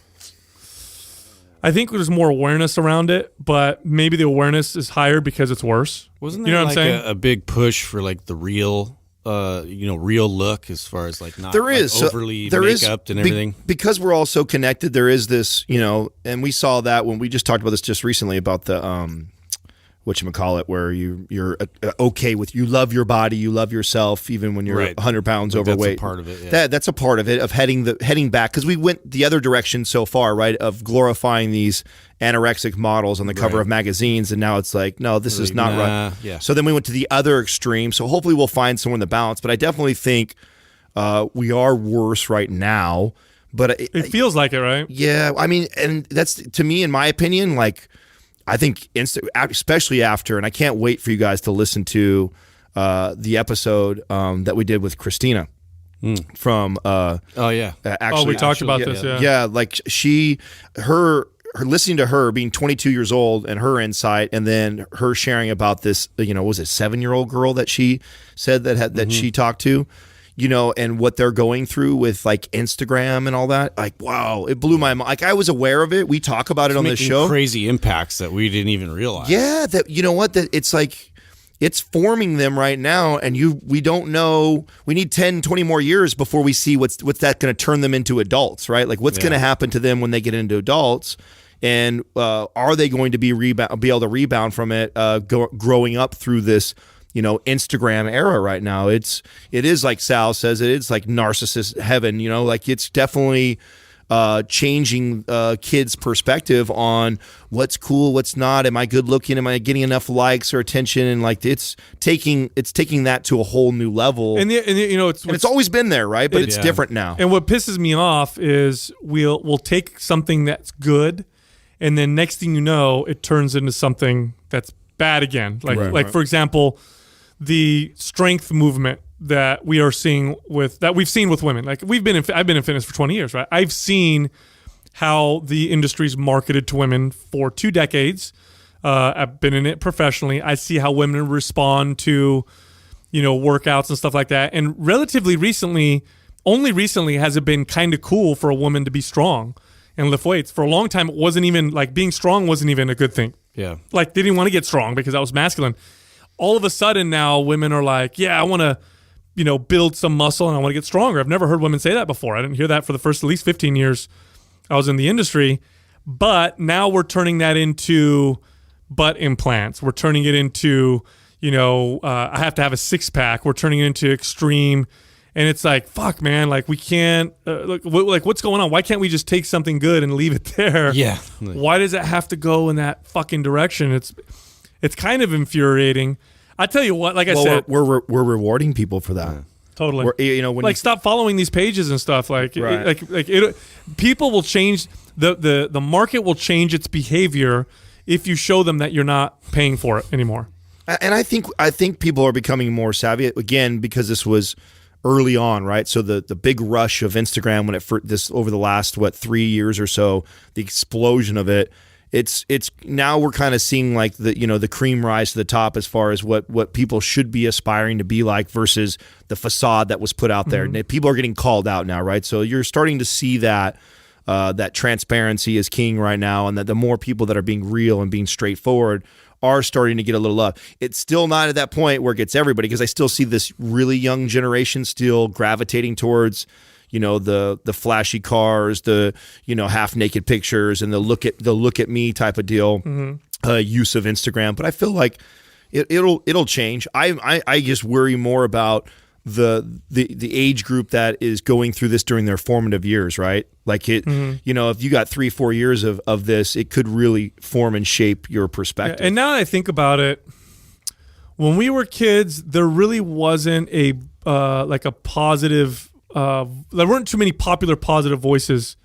I think there's more awareness around it, but maybe the awareness is higher because it's worse. Wasn't there what I'm saying? a big push for like the real look as far as like not there is overly there makeup and everything? Because we're all so connected, there is this, and we saw that when we just talked about this just recently about the whatchamacallit, where you're okay with, you love your body, you love yourself, even when you're 100 pounds overweight. That's a part of it. Yeah. That's a part of it, of heading back, because we went the other direction so far, right? Of glorifying these anorexic models on the cover of magazines, and now it's like, no, this is not right. Yeah. So then we went to the other extreme. So hopefully we'll find somewhere in the balance. But I definitely think we are worse right now. But it feels like it, right? Yeah, I mean, and that's, to me, in my opinion, like, I think, especially after, and I can't wait for you guys to listen to the episode that we did with Christina from. Actually, we talked about this. Yeah, like her listening to her being 22 years old and her insight, and then her sharing about this. Was it 7-year-old girl that she said that she talked to? And what they're going through with like Instagram and all that. Like, wow, it blew my mind. Like, I was aware of it. We talk about it on this show. Crazy impacts that we didn't even realize. Yeah, that that it's like it's forming them right now, and we don't know. We need 10, 20 more years before we see what's that going to turn them into adults, right? Like, what's going to happen to them when they get into adults, and are they going to be able to rebound from it growing up through this Instagram era right now? It is like Sal says, it's like narcissist heaven, like it's definitely changing kids' perspective on what's cool, what's not. Am I good looking? Am I getting enough likes or attention? And like it's taking that to a whole new level. And it's always been there, right? But it's different now. And what pisses me off is we'll take something that's good, and then next thing you know, it turns into something that's bad again. Like for example, the strength movement that we've seen with women. Like I've been in fitness for 20 years, right? I've seen how the industry's marketed to women for 2 decades. I've been in it professionally. I see how women respond to, workouts and stuff like that. And only recently has it been kind of cool for a woman to be strong and lift weights. For a long time, it wasn't even like being strong wasn't even a good thing. Yeah. Like they didn't want to get strong because that was masculine. All of a sudden now women are like, yeah, I want to, build some muscle and I want to get stronger. I've never heard women say that before. I didn't hear that for the first at least 15 years I was in the industry. But now we're turning that into butt implants. We're turning it into, I have to have a 6-pack. We're turning it into extreme. And it's like, fuck, man, like we can't, what's going on? Why can't we just take something good and leave it there? Yeah. Why does it have to go in that fucking direction? It's kind of infuriating. I tell you what, like I said, we're rewarding people for that. Totally. When stop following these pages and stuff. People will change. The market will change its behavior if you show them that you're not paying for it anymore. And I think people are becoming more savvy again because this was early on, right? So the big rush of Instagram over the last 3 years or so, the explosion of it. It's now we're kind of seeing like the cream rise to the top as far as what people should be aspiring to be like versus the facade that was put out there. And people are getting called out now, right? So you're starting to see that transparency is king right now, and that the more people that are being real and being straightforward are starting to get a little love. It's still not at that point where it gets everybody, because I still see this really young generation still gravitating towards the flashy cars, the half naked pictures, and the look at me type of deal. Use of Instagram. But I feel like it'll change. I just worry more about the age group that is going through this during their formative years, right? Like if you got 3-4 years of this, it could really form and shape your perspective. Yeah, and now that I think about it, when we were kids, there really wasn't a like a positive. There weren't too many popular positive voices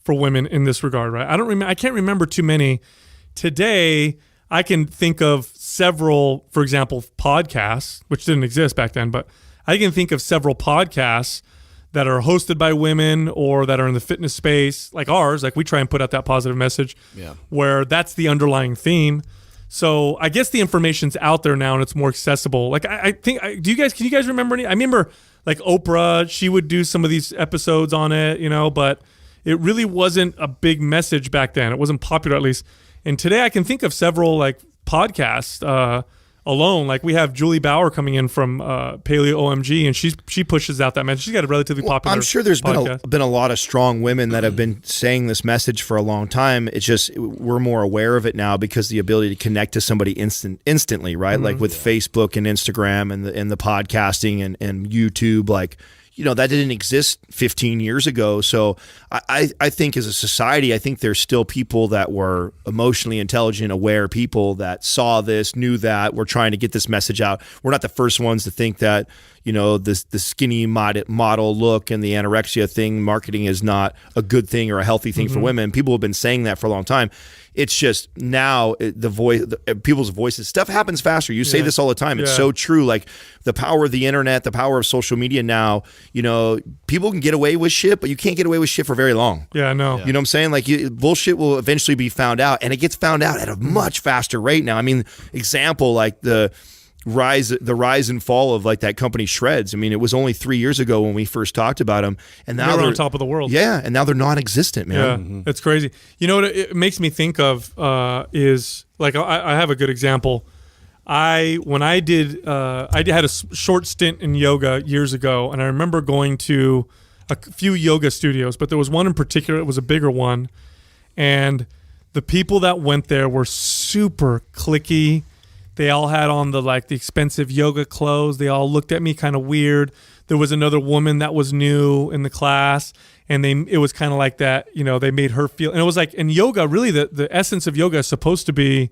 for women in this regard, right? I can't remember too many. Today, I can think of several, for example, podcasts, which didn't exist back then, but I can think of several podcasts that are hosted by women or that are in the fitness space, like ours. Like we try and put out that positive message, where that's the underlying theme. So I guess the information's out there now and it's more accessible. Like I think, can you guys remember any? I remember like Oprah, she would do some of these episodes on it, but it really wasn't a big message back then. It wasn't popular, at least. And today I can think of several like podcasts alone. Like we have Julie Bauer coming in from Paleo OMG, and she pushes out that message. She's got a relatively popular. I'm sure there's been a lot of strong women that have been saying this message for a long time. It's just we're more aware of it now because the ability to connect to somebody instantly, right? Like with Facebook and Instagram and the podcasting and YouTube, like. That didn't exist 15 years ago. So I think as a society, I think there's still people that were emotionally intelligent, aware people that saw this, knew that, were trying to get this message out. We're not the first ones to think that, the skinny model look and the anorexia thing, marketing is not a good thing or a healthy thing for women. People have been saying that for a long time. It's just now people's voices, stuff happens faster. You say this all the time. It's so true. Like the power of the internet, the power of social media now, people can get away with shit, but you can't get away with shit for very long. Yeah, I know. You know what I'm saying? Like bullshit will eventually be found out, and it gets found out at a much faster rate now. I mean, example, like the rise and fall of like that company Shreds. I mean, it was only 3 years ago when we first talked about them, and now they're on top of the world. Yeah, and now they're non-existent, man. Yeah, it's crazy. You know what it makes me think of is like I have a good example. When I had a short stint in yoga years ago, and I remember going to a few yoga studios, but there was one in particular. It was a bigger one, and the people that went there were super cliquey. They all had on the expensive yoga clothes. They all looked at me kind of weird. There was another woman that was new in the class, and it was kind of like that. They made her feel, and it was like in yoga. Really, the essence of yoga is supposed to be,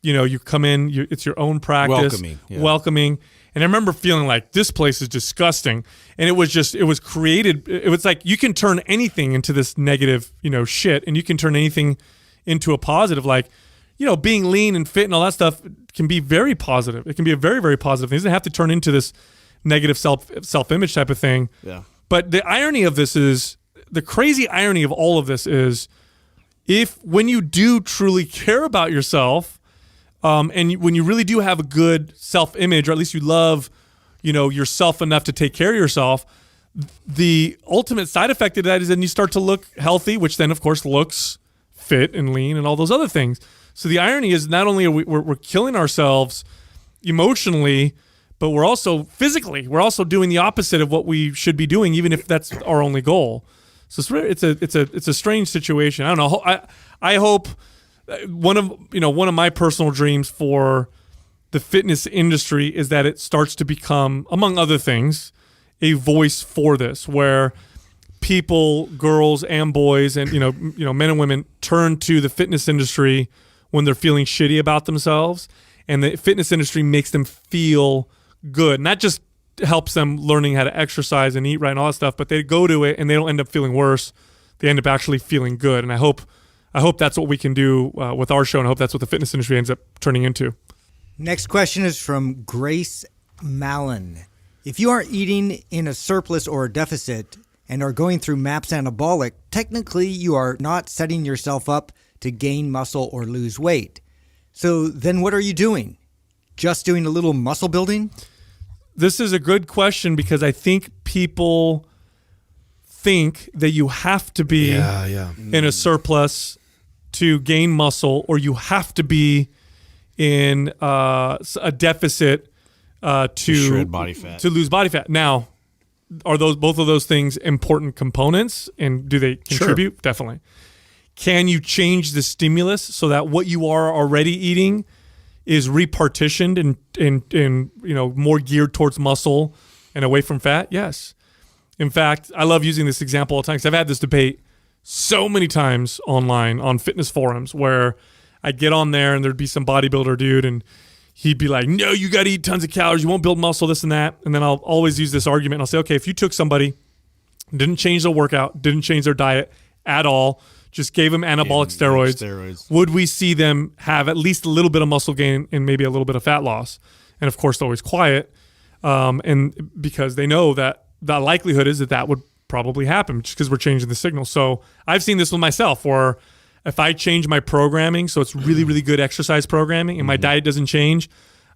you come in, it's your own practice, welcoming. And I remember feeling like this place is disgusting, and it was created. It was like you can turn anything into this negative, shit, and you can turn anything into a positive, like. Being lean and fit and all that stuff can be very positive. It can be a very, very positive thing. It doesn't have to turn into this negative self-image type of thing. Yeah. But the irony of this is, the crazy irony of all of this is, when you do truly care about yourself, and when you really do have a good self-image, or at least you love, yourself enough to take care of yourself, the ultimate side effect of that is then you start to look healthy, which then of course looks fit and lean and all those other things. So the irony is not only are we're killing ourselves emotionally, but we're also physically, we're also doing the opposite of what we should be doing, even if that's our only goal. So it's a strange situation. I don't know. I hope one of my personal dreams for the fitness industry is that it starts to become, among other things, a voice for this, where people, girls and boys, and men and women turn to the fitness industry when they're feeling shitty about themselves, and the fitness industry makes them feel good. Not just helps them learning how to exercise and eat right and all that stuff, but they go to it and they don't end up feeling worse. They end up actually feeling good. And I hope that's what we can do with our show, and I hope that's what the fitness industry ends up turning into. Next question is from Grace Mallon. If you are eating in a surplus or a deficit and are going through MAPS anabolic, technically you are not setting yourself up to gain muscle or lose weight. So then what are you doing? Just doing a little muscle building? This is a good question, because I think people think that you have to be in a surplus to gain muscle, or you have to be in a deficit to shred body fat, to lose body fat. Now, are both of those things important components, and do they contribute? Sure. Definitely. Can you change the stimulus so that what you are already eating is repartitioned and more geared towards muscle and away from fat? Yes. In fact, I love using this example all the time, because I've had this debate so many times online on fitness forums, where I get on there and there'd be some bodybuilder dude, and he'd be like, no, you got to eat tons of calories. You won't build muscle, this and that. And then I'll always use this argument. And I'll say, okay, if you took somebody, didn't change their workout, didn't change their diet at all, just gave them anabolic steroids, would we see them have at least a little bit of muscle gain and maybe a little bit of fat loss? And of course, they're always quiet. And because they know that the likelihood is that would probably happen just because we're changing the signal. So I've seen this with myself where if I change my programming, so it's really, really good exercise programming, and my diet doesn't change,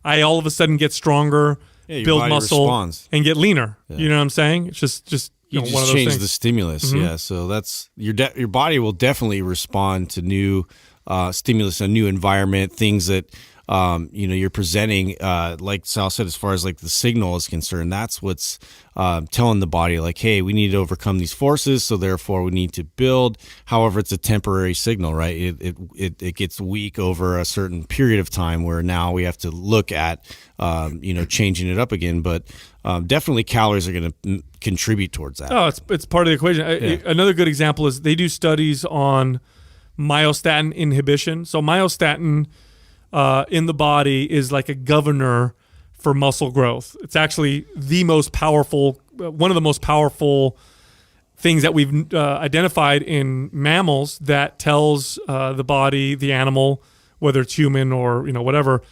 I all of a sudden get stronger, build muscle, and get leaner. Yeah. You know what I'm saying? It's just you know, just one of those change things. the stimulus. Yeah, so that's your body will definitely respond to new stimulus, a new environment, things that you're presenting. Like Sal said, as far as like the signal is concerned, that's what's telling the body like, hey, we need to overcome these forces, so therefore we need to build. However, it's a temporary signal, right? It gets weak over a certain period of time where now we have to look at changing it up again. But definitely calories are going to contribute towards that. Oh, it's part of the equation. Another good example is they do studies on myostatin inhibition. So myostatin in the body is like a governor for muscle growth. It's actually one of the most powerful things that we've identified in mammals that tells the body, the animal, whether it's human or whatever,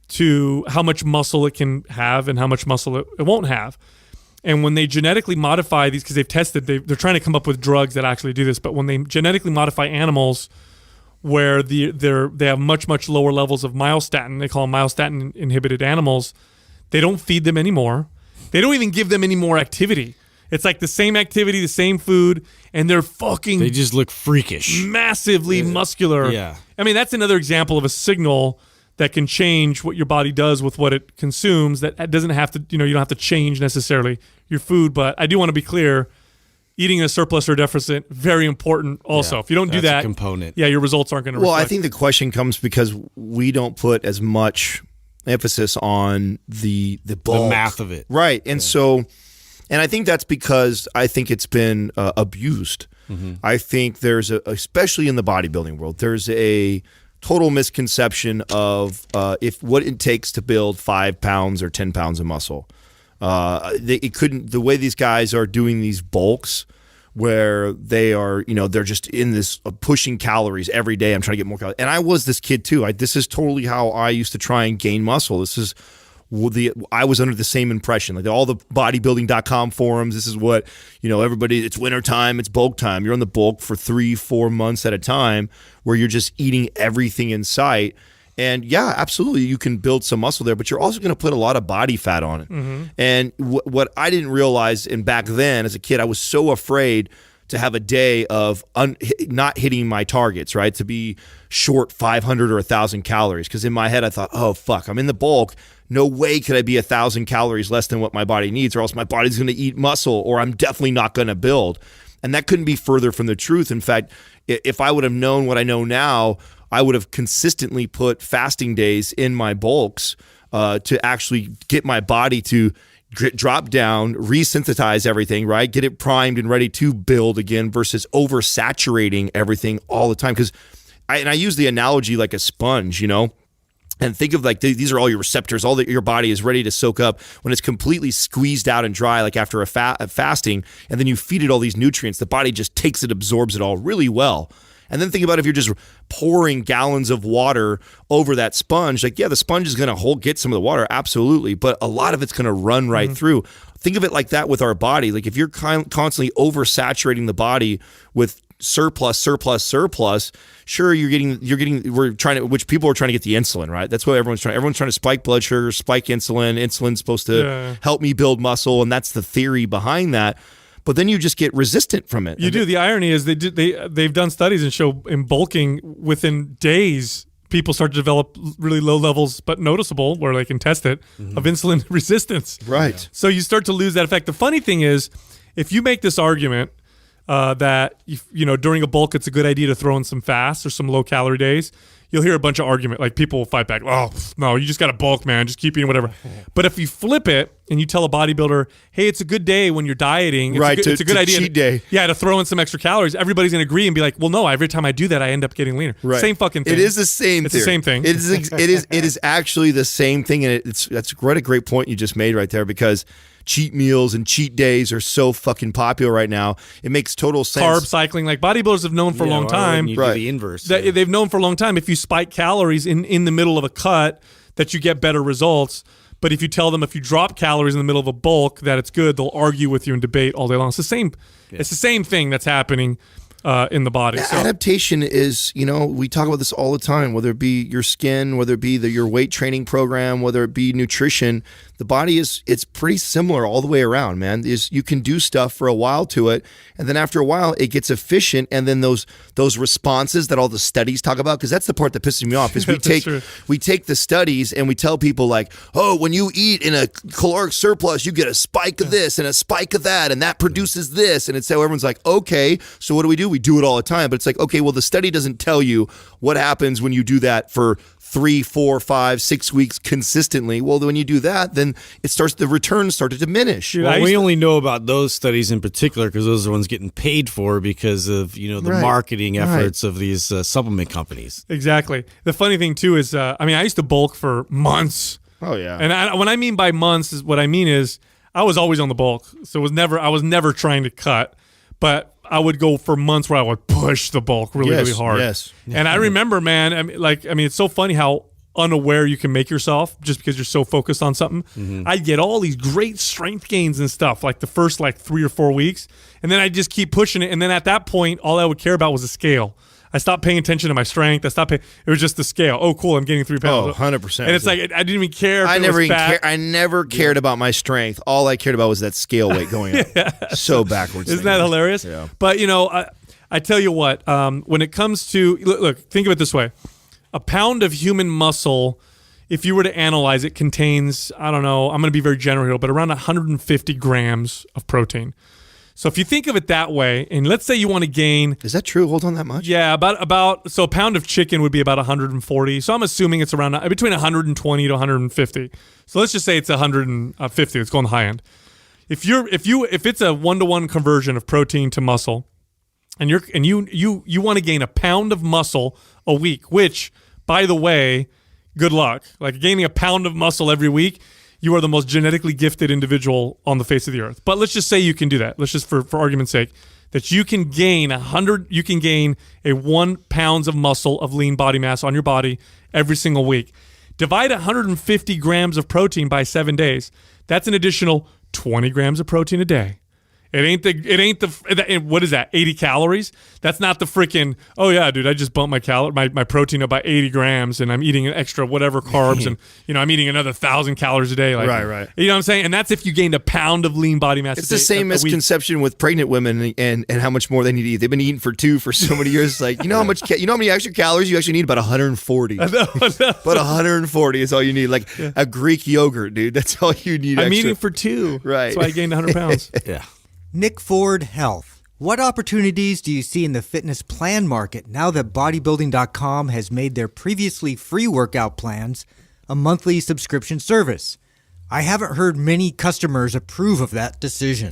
to how much muscle it can have and how much muscle it won't have. And when they genetically modify these, because they've tested, they're trying to come up with drugs that actually do this, but when they genetically modify animals where they have much, much lower levels of myostatin, they call them myostatin inhibited animals, they don't feed them anymore. They don't even give them any more activity. It's like the same activity, the same food, and they just look freakish. Massively muscular. Yeah. I mean, that's another example of a signal that can change what your body does with what it consumes. That doesn't have to, you don't have to change necessarily your food. But I do want to be clear, eating a surplus or deficit, very important also. If you don't do that, a component. Yeah, your results aren't going to reflect. Well, I think the question comes because we don't put as much emphasis on the bulk. The math of it. Right. And so, and I think that's because I think it's been abused. Mm-hmm. I think there's especially in the bodybuilding world, there's a total misconception of what it takes to build 5 pounds or 10 pounds of muscle. The way these guys are doing these bulks where they are, they're just in this pushing calories every day. I'm trying to get more calories. And I was this kid too. This is totally how I used to try and gain muscle. I was under the same impression, like all the bodybuilding.com forums. This is what, everybody, it's winter time, it's bulk time. You're on the bulk for 3-4 months at a time where you're just eating everything in sight. And yeah, absolutely, you can build some muscle there, but you're also going to put a lot of body fat on it. Mm-hmm. And what I didn't realize, and back then as a kid, I was so afraid to have a day of not hitting my targets, right? To be short 500 or 1,000 calories. Because in my head, I thought, oh, fuck, I'm in the bulk. No way could I be 1,000 calories less than what my body needs, or else my body's going to eat muscle, or I'm definitely not going to build. And that couldn't be further from the truth. In fact, if I would have known what I know now, I would have consistently put fasting days in my bulks to actually get my body to drop down, resynthesize everything, right? Get it primed and ready to build again versus oversaturating everything all the time. Because I use the analogy like a sponge, and think of like these are all your receptors, all that your body is ready to soak up when it's completely squeezed out and dry, like after a fasting, and then you feed it all these nutrients. The body just takes it, absorbs it all really well. And then think about if you're just pouring gallons of water over that sponge, like, yeah, the sponge is going to get some of the water, absolutely, but a lot of it's going to run right through. Think of it like that with our body. Like if you're constantly oversaturating the body with surplus, sure, which people are trying to get the insulin, right? That's what everyone's trying to spike blood sugar, spike insulin. Insulin's supposed to help me build muscle, and that's the theory behind that. But then you just get resistant from it. You do. The irony is they've done studies and show in bulking within days, people start to develop really low levels, but noticeable, where they can test it, of insulin resistance. Right. Yeah. So you start to lose that effect. The funny thing is, if you make this argument that during a bulk it's a good idea to throw in some fasts or some low calorie days, you'll hear a bunch of argument. Like people will fight back. Oh, no, you just got to bulk, man. Just keep eating whatever. But if you flip it and you tell a bodybuilder, hey, it's a good day when you're dieting. It's a good idea. Cheat day. Yeah, to throw in some extra calories. Everybody's going to agree and be like, well, no, every time I do that, I end up getting leaner. Right. Same fucking thing. It is the same It's the same thing. It is actually the same thing. And that's what a great point you just made right there, because cheat meals and cheat days are so fucking popular right now. It makes total sense. Carb cycling, like bodybuilders have known for a long time. You do the inverse. They've known for a long time if you spike calories in the middle of a cut, that you get better results. But if you tell them if you drop calories in the middle of a bulk that it's good, they'll argue with you and debate all day long. It's the same. Yeah. It's the same thing that's happening in the body. So adaptation is, we talk about this all the time, whether it be your skin, whether it be your weight training program, whether it be nutrition. The body it's pretty similar all the way around, man. You can do stuff for a while to it, and then after a while it gets efficient, and then those responses that all the studies talk about, because that's the part that pisses me off, is we take the studies and we tell people like, oh, when you eat in a caloric surplus, you get a spike of this and a spike of that, and that produces this, and it's so everyone's like, okay, so what do? We do it all the time, but it's like, okay, well, the study doesn't tell you what happens when you do that for 3, 4, 5, 6 weeks consistently. Well, when you do that, then the returns start to diminish. Well, we only know about those studies in particular because those are the ones getting paid for because of the marketing efforts of these supplement companies. Exactly. The funny thing too is, I used to bulk for months. Oh yeah. And when I mean by months, what I mean is I was always on the bulk, so I was never trying to cut, but I would go for months where I would push the bulk really hard. Yes. And I remember, man, it's so funny how unaware you can make yourself just because you're so focused on something. Mm-hmm. I'd get all these great strength gains and stuff like the first 3 or 4 weeks, and then I'd just keep pushing it. And then at that point, all I would care about was the scale. I stopped paying attention to my strength. It was just the scale. Oh, cool, I'm gaining 3 pounds. Oh, 100%. And it's like I didn't even care if it was fat. I never cared about my strength. All I cared about was that scale weight going up. So backwards. Isn't that hilarious? Yeah. But, I tell you what, when it comes to, look, think of it this way. A pound of human muscle, if you were to analyze it, contains, I don't know, I'm going to be very general here, but around 150 grams of protein. So if you think of it that way, and let's say you want to gain... Is that true? Hold on, that much? Yeah, so a pound of chicken would be about 140. So I'm assuming it's around between 120 to 150. So let's just say it's 150. Let's go on the high end. If it's a 1-to-1 conversion of protein to muscle, and you want to gain a pound of muscle a week, which, by the way, good luck. Like gaining a pound of muscle every week, you are the most genetically gifted individual on the face of the earth. But let's just say you can do that. Let's just, for argument's sake, that you can gain a 1 pound of muscle of lean body mass on your body every single week. Divide 150 grams of protein by 7 days. That's an additional 20 grams of protein a day. It ain't the what is that, 80 calories? That's not the freaking, oh yeah, dude, I just bumped my protein up by 80 grams and I'm eating an extra whatever carbs and, I'm eating another 1,000 calories a day. Right. You know what I'm saying? And that's if you gained a pound of lean body mass. It's the same misconception with pregnant women and how much more they need to eat. They've been eating for so many years. It's like, how many extra calories you actually need? About 140. But 140 is all you need. Like a Greek yogurt, dude. That's all you need. I'm eating for 2. Right. That's why I gained 100 pounds. Yeah. Nick Ford Health. What opportunities do you see in the fitness plan market now that bodybuilding.com has made their previously free workout plans a monthly subscription service? I haven't heard many customers approve of that decision.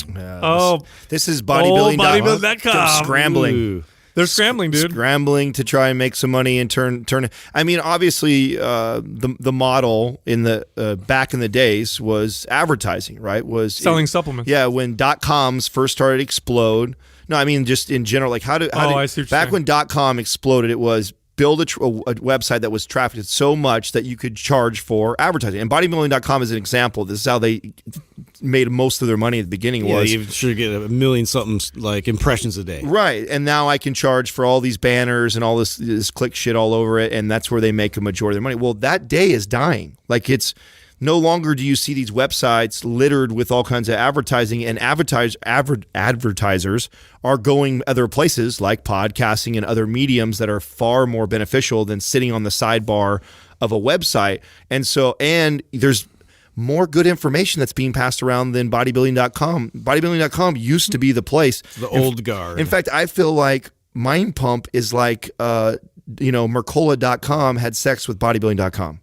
This is bodybuilding.com scrambling. Ooh. They're scrambling, dude. Scrambling to try and make some money and turn. I mean, obviously, the model in the back in the days was advertising, right? Was selling supplements. Yeah, when .coms first started to explode. No, I mean just in general, like I see what you're saying. when .com exploded, it was build a website that was trafficked so much that you could charge for advertising. And bodybuilding.com is an example. This is how they made most of their money at the beginning. You should get 1 million something like impressions a day. Right. And now I can charge for all these banners and all this click shit all over it, and that's where they make a majority of their money. Well, that day is dying. Like it's no longer do you see these websites littered with all kinds of advertising, and advertisers are going other places like podcasting and other mediums that are far more beneficial than sitting on the sidebar of a website. And there's more good information that's being passed around than bodybuilding.com. Bodybuilding.com used to be the place. The old guard. In fact, I feel like Mind Pump is like Mercola.com had sex with bodybuilding.com.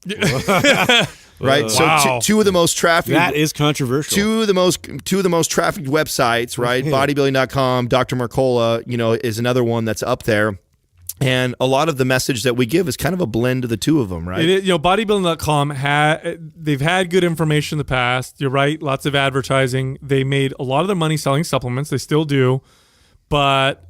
Right? So two of the most trafficked. That is controversial. Two of the most trafficked websites, right? Bodybuilding.com, Dr. Mercola, is another one that's up there. And a lot of the message that we give is kind of a blend of the two of them, right? Bodybuilding.com they've had good information in the past. You're right, lots of advertising. They made a lot of their money selling supplements. They still do, but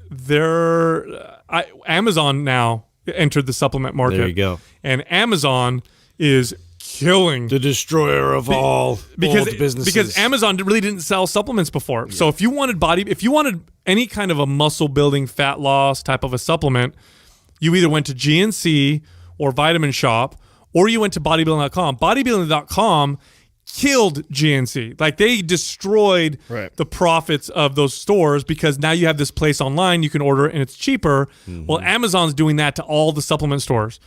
Amazon now entered the supplement market. There you go. And Amazon is killing the destroyer of all old businesses, because Amazon really didn't sell supplements before. Yeah. So if you wanted any kind of a muscle building, fat loss type of a supplement, you either went to GNC or Vitamin Shop, or you went to bodybuilding.com. Bodybuilding.com killed GNC. Like, they destroyed the profits of those stores, because now you have this place online you can order and it's cheaper. Well, Amazon's doing that to all the supplement stores.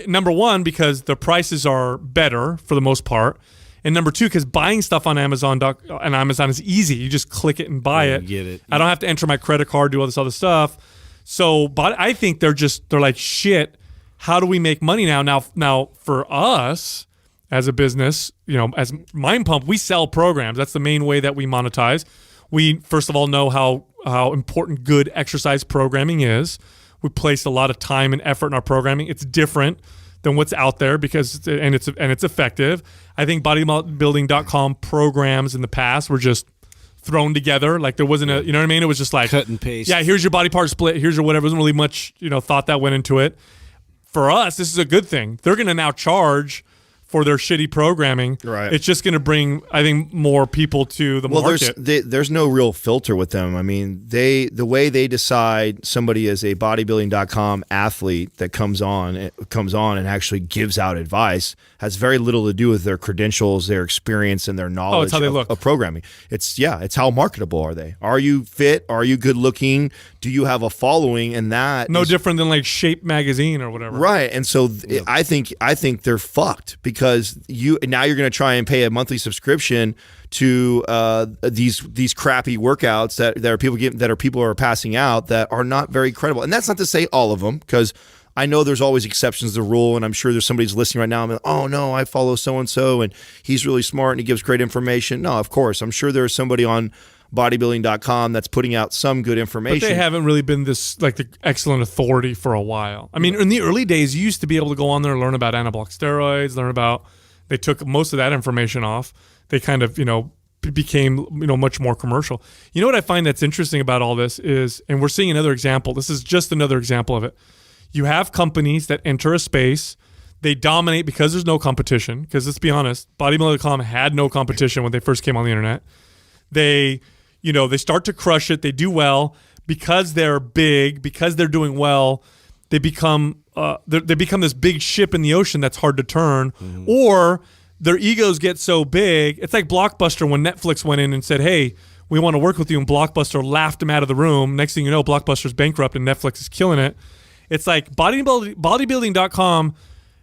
Number one, because the prices are better for the most part, and number two, because buying stuff on Amazon is easy. You just click it and buy it. Get it. I don't have to enter my credit card, do all this other stuff. So, but I think they're like, shit, how do we make money now? Now for us as a business, as Mind Pump, we sell programs. That's the main way that we monetize. We, first of all, know how important good exercise programming is. We place a lot of time and effort in our programming. It's different than what's out there because it's effective. I think bodybuilding.com programs in the past were just thrown together. Like, there wasn't a, you know what I mean? It was just like cut and paste. Yeah, here's your body part split. Here's your whatever. There wasn't really much, thought that went into it. For us, this is a good thing. They're going to now charge for their shitty programming. Right. It's just going to bring, I think, more people to the market. There's no real filter with them. I mean, the way they decide somebody is a bodybuilding.com athlete that comes on and actually gives out advice has very little to do with their credentials, their experience, and their knowledge it's how they look. Of programming. It's how marketable are they? Are you fit? Are you good looking? Do you have a following? And that no different than like Shape magazine or whatever. Right. And so I think they're fucked, because now you're going to try and pay a monthly subscription to these crappy workouts that people are passing out that are not very credible. And that's not to say all of them, because I know there's always exceptions to the rule, and I'm sure there's somebody who's listening right now and like, oh no, I follow so-and-so and he's really smart and he gives great information. No, of course. I'm sure there's somebody on bodybuilding.com that's putting out some good information. But they haven't really been this, like, the excellent authority for a while. I mean, in the early days, you used to be able to go on there and learn about anabolic steroids, they took most of that information off. They kind of, became, much more commercial. You know what I find that's interesting about all this is, and we're seeing another example, this is just another example of it. You have companies that enter a space, they dominate because there's no competition, because let's be honest, bodybuilding.com had no competition when they first came on the internet. They start to crush it. They do well because they're big, because they're doing well. They become this big ship in the ocean that's hard to turn, or their egos get so big. It's like Blockbuster when Netflix went in and said, "Hey, we want to work with you," and Blockbuster laughed them out of the room. Next thing you know, Blockbuster's bankrupt and Netflix is killing it. It's like bodybuilding.com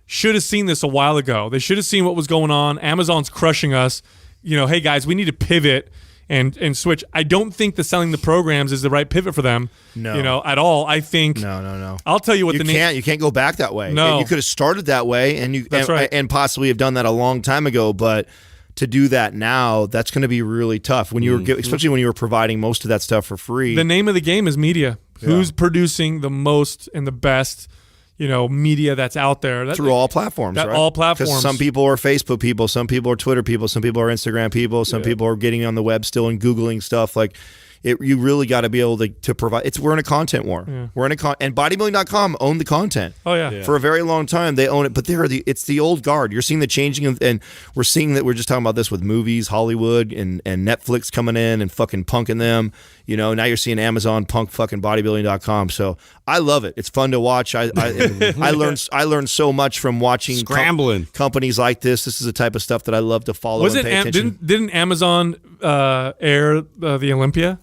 should have seen this a while ago. They should have seen what was going on. Amazon's crushing us. Hey guys, we need to pivot and switch. I don't think the selling the programs is the right pivot for them. No. At all. I think No. I'll tell you what you can't go back that way. No. You could have started that way and possibly have done that a long time ago, but to do that now, that's going to be really tough especially when you were providing most of that stuff for free. The name of the game is media. Yeah. Who's producing the most and the best, media that's out there through all platforms, right? All platforms. Because some people are Facebook people, some people are Twitter people, some people are Instagram people, some people are getting on the web still and Googling stuff. Like, you really got to be able to provide. We're in a content war. Yeah. We're in and bodybuilding.com owned the content. Oh yeah. For a very long time they own it, but it's the old guard. You're seeing the changing and we're seeing that. We're just talking about this with movies, Hollywood and Netflix coming in and fucking punking them. Now you're seeing Amazon punk fucking bodybuilding.com. So I love it. It's fun to watch. I learned so much from watching companies like this. This is the type of stuff that I love to follow and pay attention. Didn't Amazon air the Olympia?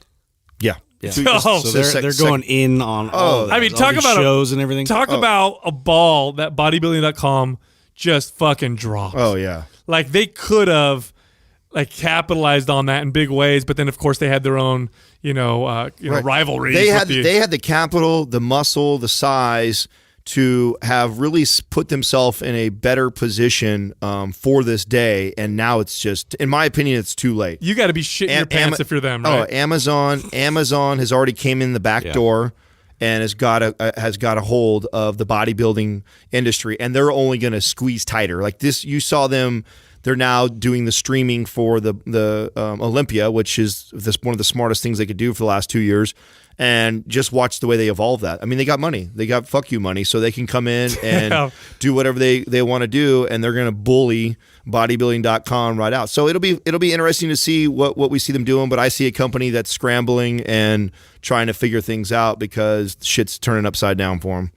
Yeah. So they're going in on all talk about shows and everything. Talk about a ball that bodybuilding.com just fucking dropped. Oh yeah. Like, they could have capitalized on that in big ways, but then of course they had their own rivalries. They had the capital, the muscle, the size to have really put themselves in a better position for this day, and now it's just, in my opinion, it's too late. You got to be shitting your pants if you're them, right? Oh, Amazon has already came in the back door and has got a hold of the bodybuilding industry, and they're only going to squeeze tighter. Like this, you saw them. They're now doing the streaming for the Olympia, which is one of the smartest things they could do for the last 2 years. And just watch the way they evolve that. I mean, they got money. They got fuck you money, so they can come in and do whatever they want to do, and they're going to bully bodybuilding.com right out. So it'll be interesting to see what we see them doing, but I see a company that's scrambling and trying to figure things out because shit's turning upside down for them.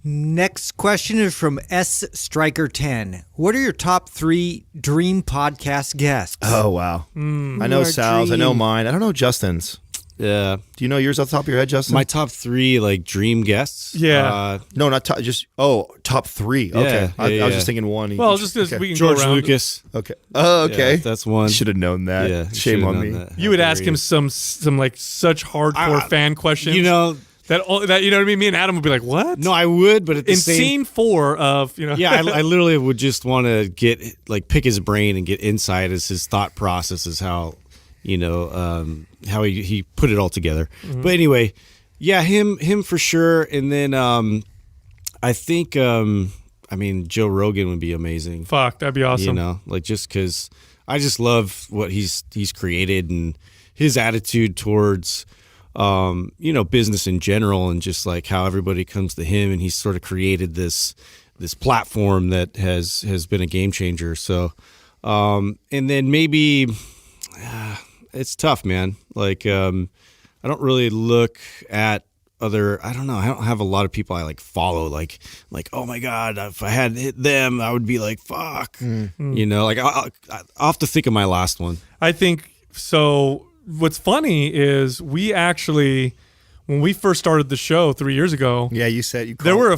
Next question is from S Striker 10. What are your top 3 dream podcast guests? Oh wow. I know Sal's, I know mine. I don't know Justin's. Yeah. Do you know yours off the top of your head, Justin? My top 3 like dream guests. Yeah. No, not top. Just top 3. Okay. I was just thinking one. Well, each. just because we can George go around. Lucas. Okay. Oh, okay. Yeah, that's one. Should have known that. Yeah. Shame on me. That. You would ask him some like such hardcore fan questions. You know. That you know what I mean? Me and Adam would be like, what? No, I would, but at the in same scene 4 of, you know. Yeah, I literally would just want to pick his brain and get insight as his thought process is how, you know, how he put it all together. Mm-hmm. But anyway, yeah, him for sure. And then I think, Joe Rogan would be amazing. Fuck, that'd be awesome. You know, like just because I just love what he's created and his attitude towards, business in general, and just like how everybody comes to him, and he's sort of created this platform that has been a game changer. So, and then maybe it's tough, man. Like, I don't really look at other. I don't know. I don't have a lot of people I like follow. Like, oh my god, if I had hit them, I would be like, fuck. Mm-hmm. You know, like I'll have to think of my last one. I think so. What's funny is we actually, when we first started the show 3 years ago, yeah, you said you. There were a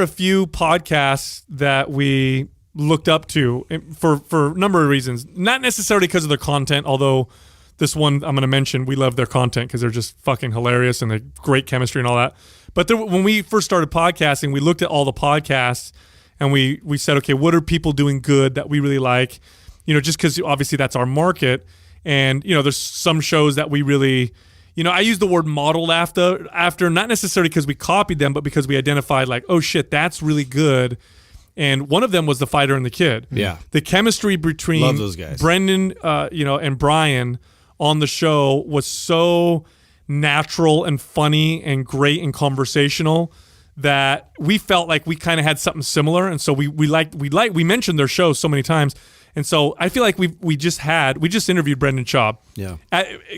few podcasts that we looked up to for a number of reasons. Not necessarily because of their content, although this one I'm going to mention, we love their content because they're just fucking hilarious and they're great chemistry and all that. But when we first started podcasting, we looked at all the podcasts and we said, okay, what are people doing good that we really like? You know, just because obviously that's our market. And, you know, there's some shows that we really, you know, I use the word modeled after not necessarily because we copied them, but because we identified like, oh shit, that's really good. And one of them was The Fighter and the Kid. Yeah. The chemistry between love those guys. Brendan, and Brian on the show was so natural and funny and great and conversational that we felt like we kind of had something similar. And so we mentioned their show so many times. And so I feel like we just interviewed Brendan Schaub. Yeah.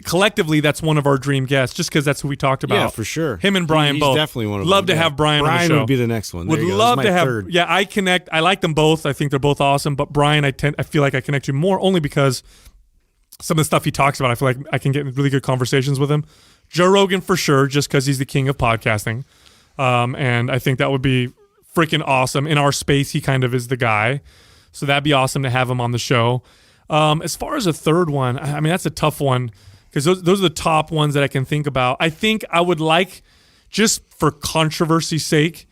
Collectively, that's one of our dream guests, just because that's who we talked about. Yeah, for sure. Him and Brian he's both. Definitely one of them. Love to have Brian on the show. Brian would be the next one. Would love to have. Third. Yeah, I connect. I like them both. I think they're both awesome. But Brian, I feel like I connect you more only because some of the stuff he talks about, I feel like I can get in really good conversations with him. Joe Rogan for sure, just because he's the king of podcasting. And I think that would be freaking awesome. In our space, he kind of is the guy. So that'd be awesome to have him on the show. As far as a third one, I mean, that's a tough one because those are the top ones that I can think about. I think I would like, just for controversy's sake,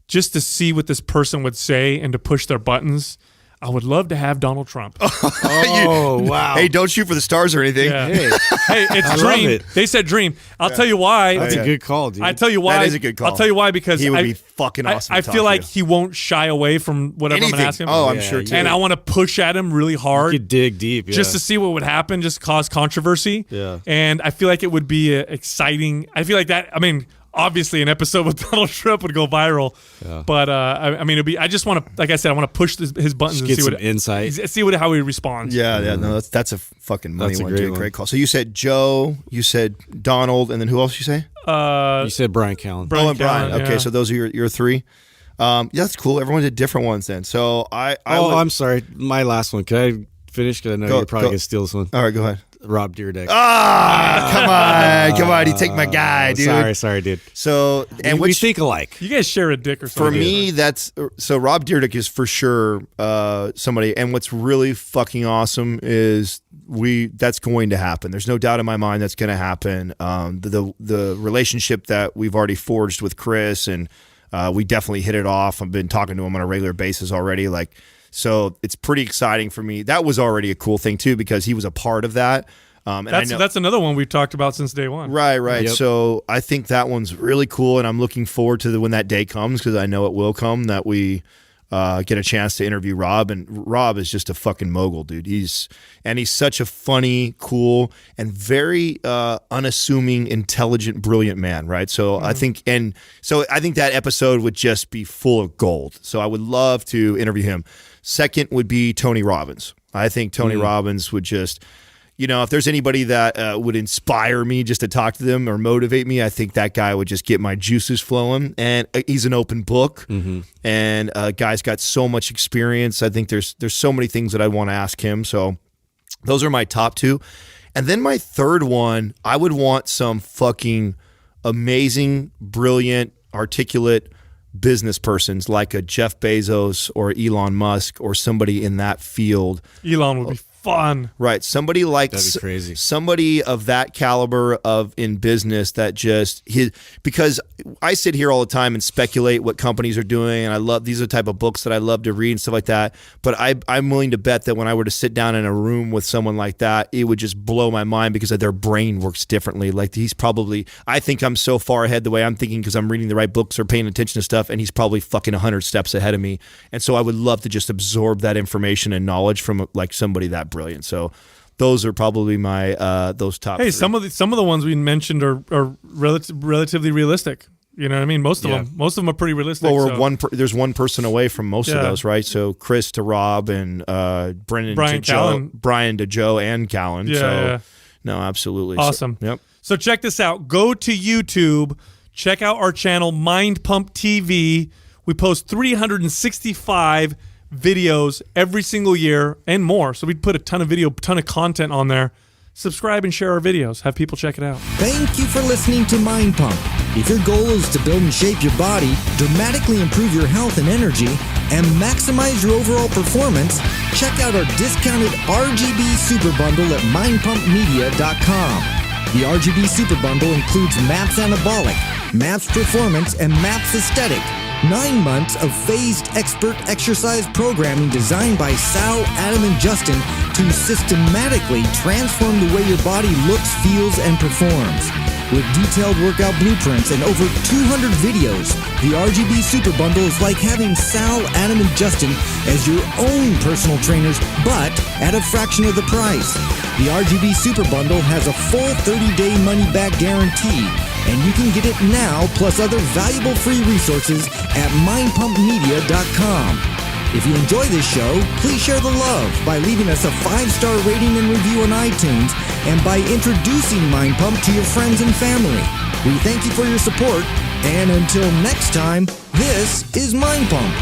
just to see what this person would say and to push their buttons. I would love to have Donald Trump. Oh, wow. Hey, don't shoot for the stars or anything. Yeah. Hey, it's dream. Love it. They said dream. I'll tell you why. That's a good call, dude. I tell you why. That is a good call. I'll tell you why, because he would be fucking awesome. I feel like he won't shy away from whatever I'm going to ask him. Oh, I'm sure too. And I want to push at him really hard. You could dig deep, just to see what would happen, just cause controversy. Yeah. And I feel like it would be exciting. I feel like that. I mean, obviously, an episode with Donald Trump would go viral. Yeah. But I mean, it'd be. I just want to, like I said, I want to push his buttons just and see see what insight. See how he responds. Yeah. No, that's a fucking money one. Great call. So you said Joe, you said Donald, and then who else you say? You said Brian Callen. Brian. Yeah. Okay, so those are your three. Yeah, that's cool. Everyone did different ones then. So I'm sorry. My last one. Can I finish? Because I know you're probably gonna steal this one. All right, go ahead. Rob Dyrdek. Come on, you take my guy, dude. Sorry, dude. So, and we think alike. You guys share a dick or something. For me, that's so. Rob Dyrdek is for sure somebody. And what's really fucking awesome is that's going to happen. There's no doubt in my mind that's going to happen. The relationship that we've already forged with Chris and We definitely hit it off. I've been talking to him on a regular basis already. Like, so it's pretty exciting for me. That was already a cool thing too, because he was a part of that. And that's another one we've talked about since day one. Right. Yep. So I think that one's really cool, and I'm looking forward to when that day comes, because I know it will come, that we get a chance to interview Rob. And Rob is just a fucking mogul, dude. He's such a funny, cool, and very unassuming, intelligent, brilliant man, right? So I think that episode would just be full of gold. So I would love to interview him. Second would be Tony Robbins. I think Tony Robbins would just, if there's anybody that would inspire me just to talk to them or motivate me, I think that guy would just get my juices flowing. And he's an open book, and guy's got so much experience. I think there's so many things that I want to ask him. So those are my top two. And then my third one, I would want some fucking amazing, brilliant, articulate business persons like a Jeff Bezos or Elon Musk or somebody in that field. Elon would be fun. Right. Somebody like that'd be crazy. Somebody of that caliber in business that because I sit here all the time and speculate what companies are doing, and these are the type of books that I love to read and stuff like that. But I'm willing to bet that when I were to sit down in a room with someone like that, it would just blow my mind, because their brain works differently. Like, I think I'm so far ahead the way I'm thinking because I'm reading the right books or paying attention to stuff, and he's probably fucking 100 steps ahead of me. And so I would love to just absorb that information and knowledge from like somebody that brilliant. So those are probably my those top three. Some of the ones we mentioned are relatively realistic. You know what I mean? Most of them are pretty realistic. Well, there's one person away from most of those, right? So Chris to Rob, and Brian to Joe and Callan. No, absolutely. Awesome. So, yep. So check this out. Go to YouTube. Check out our channel, Mind Pump TV. We post 365 videos every single year and more. So we put a ton of content on there. Subscribe and share our videos. Have people check it out. Thank you for listening to Mind Pump. If your goal is to build and shape your body, dramatically improve your health and energy, and maximize your overall performance, check out our discounted RGB Super Bundle at mindpumpmedia.com. The RGB Super Bundle includes MAPS Anabolic, MAPS Performance, and MAPS Aesthetic. 9 months of phased expert exercise programming designed by Sal, Adam, and Justin to systematically transform the way your body looks, feels, and performs. With detailed workout blueprints and over 200 videos, the RGB Super Bundle is like having Sal, Adam, and Justin as your own personal trainers, but at a fraction of the price. The RGB Super Bundle has a full 30-day money-back guarantee, and you can get it now, plus other valuable free resources at mindpumpmedia.com. If you enjoy this show, please share the love by leaving us a 5-star rating and review on iTunes, and by introducing Mind Pump to your friends and family. We thank you for your support, and until next time, this is Mind Pump.